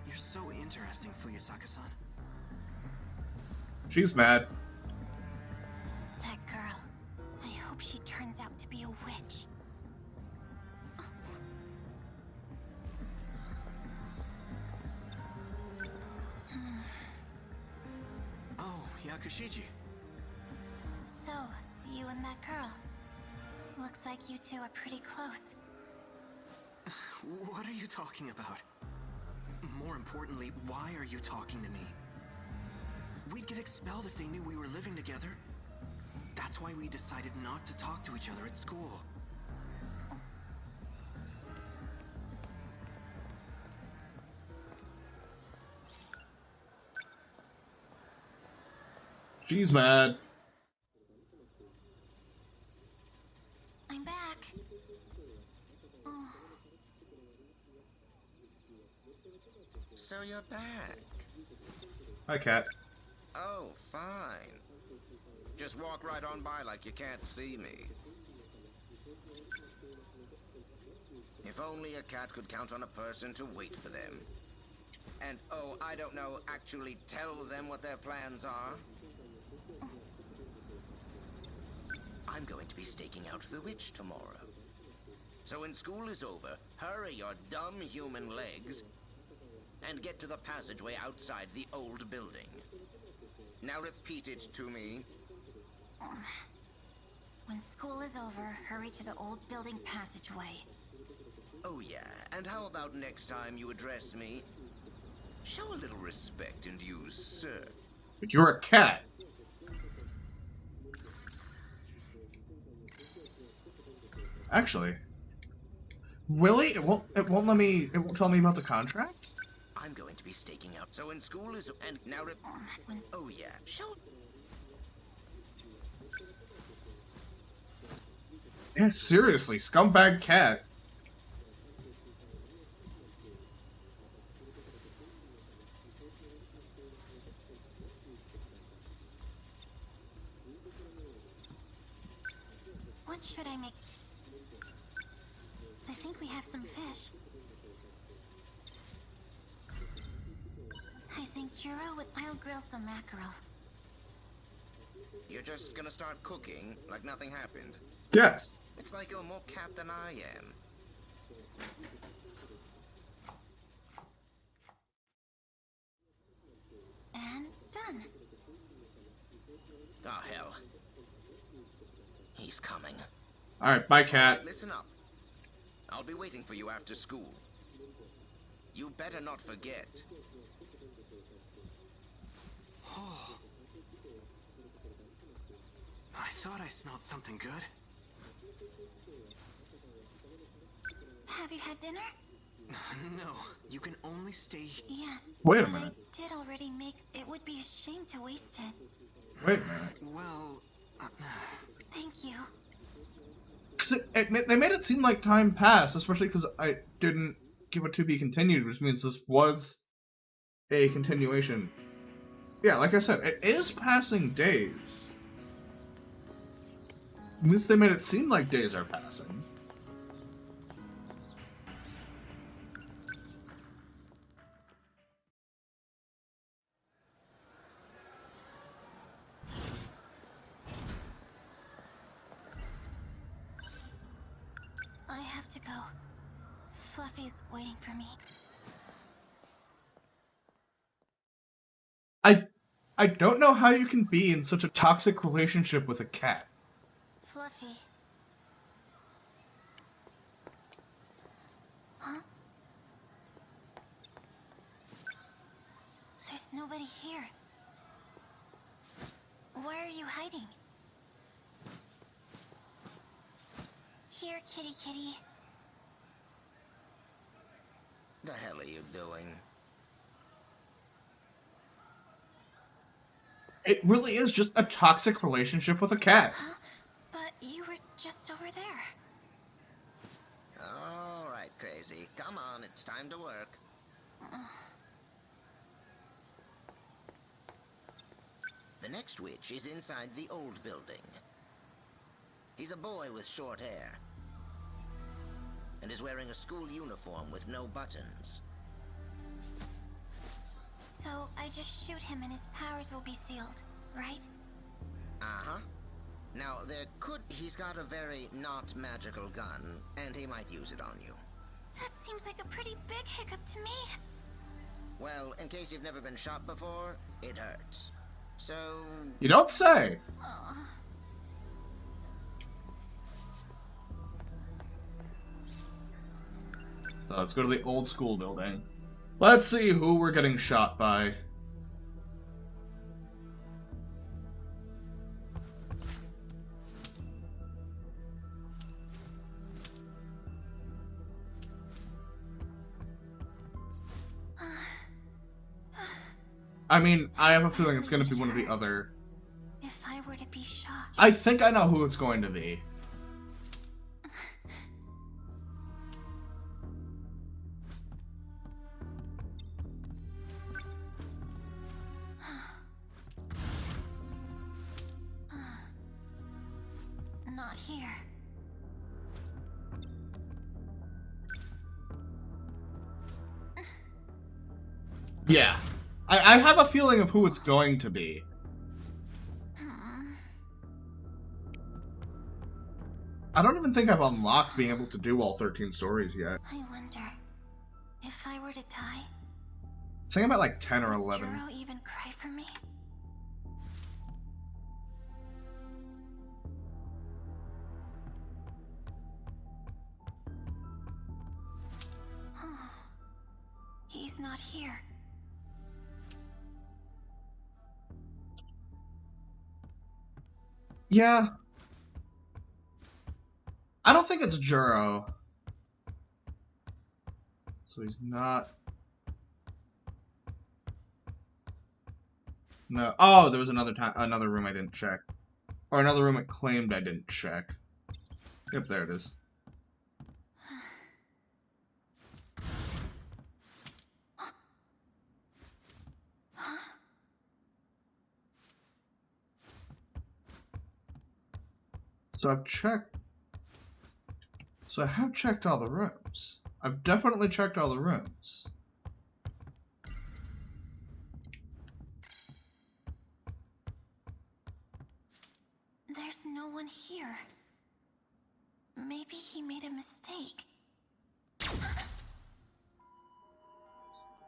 Speaker 5: You're so interesting, Fuyusaka-san.
Speaker 1: She's mad.
Speaker 2: That girl. I hope she turns out to be a witch.
Speaker 5: Oh, Yakushiji.
Speaker 2: So, you and that girl. Looks like you two are pretty close.
Speaker 5: What are you talking about? More importantly, why are you talking to me? We'd get expelled if they knew we were living together. That's why we decided not to talk to each other at school.
Speaker 1: She's mad.
Speaker 2: I'm back. Oh,
Speaker 6: So you're back.
Speaker 1: Hi, Cat.
Speaker 6: Oh, fine. Just walk right on by like you can't see me. If only a cat could count on a person to wait for them. And, oh, I don't know, actually tell them what their plans are. I'm going to be staking out the witch tomorrow. So when school is over, hurry your dumb human legs and get to the passageway outside the old building. Now repeat it to me.
Speaker 2: when school is over, hurry to the old building passageway.
Speaker 6: Oh yeah, and how about next time you address me? Show a little respect and use sir.
Speaker 1: But you're a cat. Actually, really? It won't let me. It won't tell me about the contract.
Speaker 6: I'm going to be staking out. So when school is and now
Speaker 2: When
Speaker 6: oh yeah, show.
Speaker 1: Yeah, seriously, scumbag cat.
Speaker 2: What should I make? I think we have some fish. I think churro with I'll grill some mackerel.
Speaker 6: You're just gonna start cooking like nothing happened.
Speaker 1: Yes.
Speaker 6: It's like you're more cat than I am.
Speaker 2: And done.
Speaker 6: Oh hell. He's coming.
Speaker 1: All right, bye, cat.
Speaker 6: Listen up. I'll be waiting for you after school. You better not forget.
Speaker 5: Oh. I thought I smelled something good.
Speaker 2: Have you had dinner?
Speaker 5: No, you can only stay.
Speaker 2: Yes.
Speaker 1: Wait a
Speaker 2: but
Speaker 1: minute.
Speaker 2: I did already make. It would be a shame to waste it.
Speaker 1: Wait a minute.
Speaker 5: Well,
Speaker 2: Thank you.
Speaker 1: Cause they made it seem like time passed, especially because I didn't give it to be continued, which means this was a continuation. Yeah, like I said, it is passing days. At least they made it seem like days are passing.
Speaker 2: I have to go. Fluffy's waiting for me.
Speaker 1: I don't know how you can be in such a toxic relationship with a cat.
Speaker 2: Fluffy. Huh? There's nobody here. Why are you hiding? Here, kitty kitty.
Speaker 6: The hell are you doing?
Speaker 1: It really is just a toxic relationship with a cat.
Speaker 2: Huh? But you were just over there.
Speaker 6: All right, Crazy. Come on, it's time to work. The next witch is inside the old building. He's a boy with short hair. And is wearing a school uniform with no buttons.
Speaker 2: So I just shoot him and his powers will be sealed, right?
Speaker 6: Uh-huh. Now, he's got a very not magical gun, and he might use it on you.
Speaker 2: That seems like a pretty big hiccup to me.
Speaker 6: Well, in case you've never been shot before, it hurts. So...
Speaker 1: You don't say.
Speaker 2: Oh.
Speaker 1: So let's go to the old school building. Let's see who we're getting shot by. I mean, I have a feeling it's going to be one of the other...
Speaker 2: If I were to be shot...
Speaker 1: I think I know who it's going to be.
Speaker 2: Not here.
Speaker 1: Yeah. I have a feeling of who it's going to be. I don't even think I've unlocked being able to do all 13 stories yet.
Speaker 2: I wonder if I were to die.
Speaker 1: I think I'm at like 10 or 11.
Speaker 2: Would Juro even cry for me? He's not here.
Speaker 1: Yeah. I don't think it's Juro. So he's not... No. Oh, there was another room I didn't check. Or another room it claimed I didn't check. Yep, there it is. So I've checked... So I have checked all the rooms. I've definitely checked all the rooms.
Speaker 2: There's no one here. Maybe he made a mistake.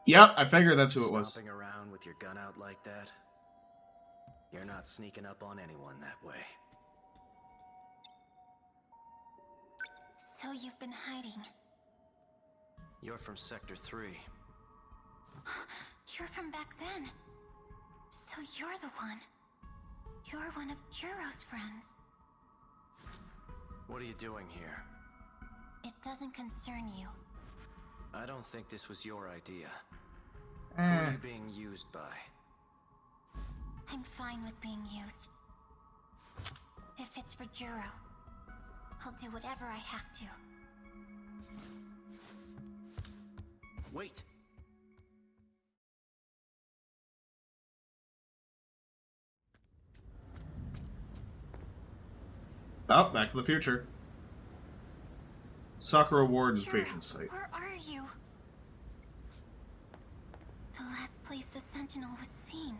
Speaker 1: Yep, I figured that's who it was.
Speaker 5: Stomping around with your gun out like that? You're not sneaking up on anyone that way.
Speaker 2: So you've been hiding.
Speaker 5: You're from Sector 3.
Speaker 2: You're from back then. So you're the one. You're one of Juro's friends.
Speaker 5: What are you doing here?
Speaker 2: It doesn't concern you.
Speaker 5: I don't think this was your idea. Who are you being used by?
Speaker 2: I'm fine with being used. If it's for Juro, I'll do whatever I have to.
Speaker 5: Wait!
Speaker 1: Oh, Back to the Future. Sakura Ward
Speaker 2: Juro,
Speaker 1: Invasion Site.
Speaker 2: where are you? The last place the Sentinel was seen.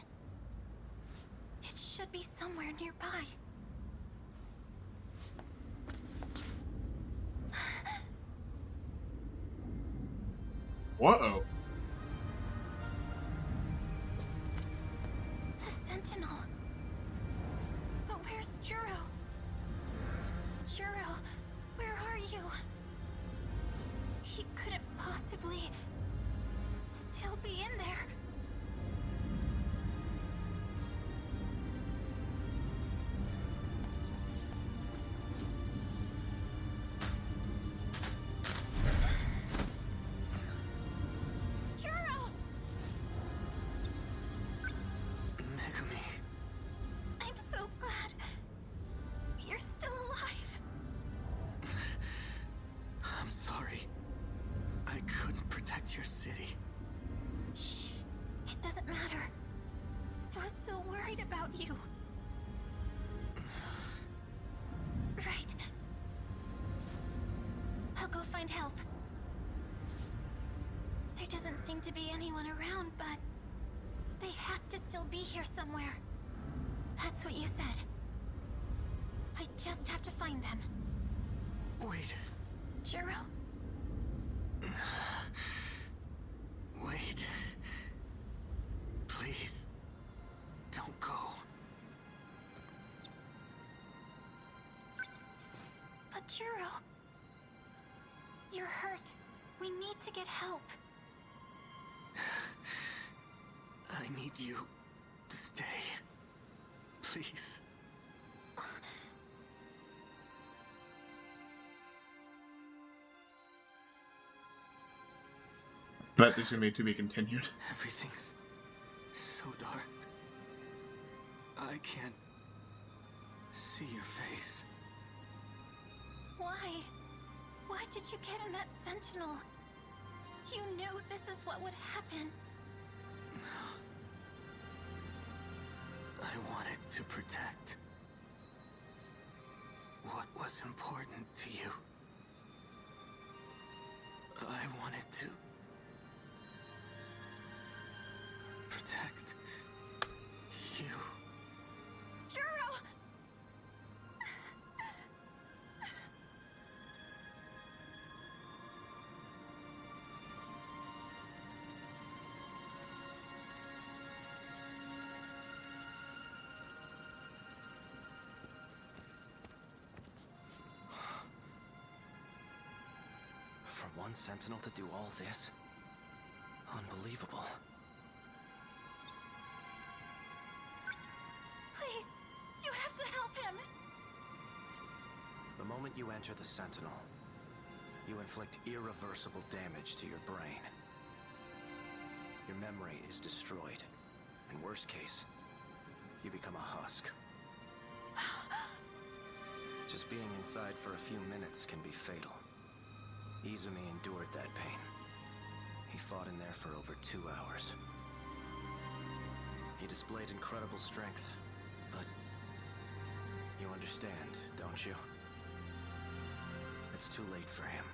Speaker 2: It should be somewhere nearby.
Speaker 1: Whoa.
Speaker 2: The Sentinel. But where's Juro? Juro, where are you? He couldn't possibly still be in there. without you. Right. I'll go find help. There doesn't seem to be anyone around, but they have to still be here somewhere. That's what you said. I just have to find them.
Speaker 5: Wait.
Speaker 2: Juro?
Speaker 5: Wait. Please. Don't go.
Speaker 2: But Juro... You're hurt. We need to get help.
Speaker 5: I need you to stay. Please.
Speaker 1: That is to be continued.
Speaker 5: Everything's so dark. I can't see your face.
Speaker 2: Why? Why did you get in that Sentinel? You knew this is what would happen.
Speaker 5: I wanted to protect what was important to you. I wanted to protect you.
Speaker 2: Juro!
Speaker 7: For one Sentinel to do all this? Unbelievable.
Speaker 2: Please, you have to help him!
Speaker 7: The moment you enter the Sentinel, you inflict irreversible damage to your brain. Your memory is destroyed. In worst case, you become a husk. Just being inside for a few minutes can be fatal. Izumi endured that pain. He fought in there for over 2 hours. He displayed incredible strength, but you understand, don't you? It's too late for him.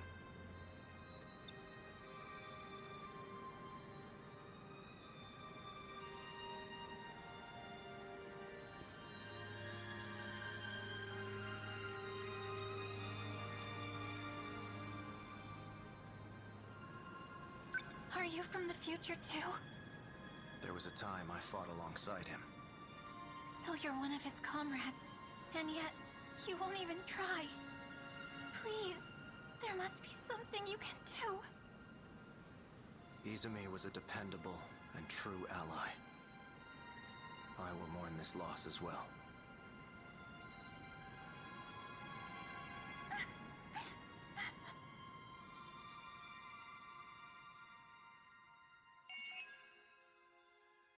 Speaker 2: Are you from the future too?
Speaker 7: There was a time I fought alongside him.
Speaker 2: So you're one of his comrades, and yet you won't even try. Please, there must be something you can do.
Speaker 7: Izumi was a dependable and true ally. I will mourn this loss as well.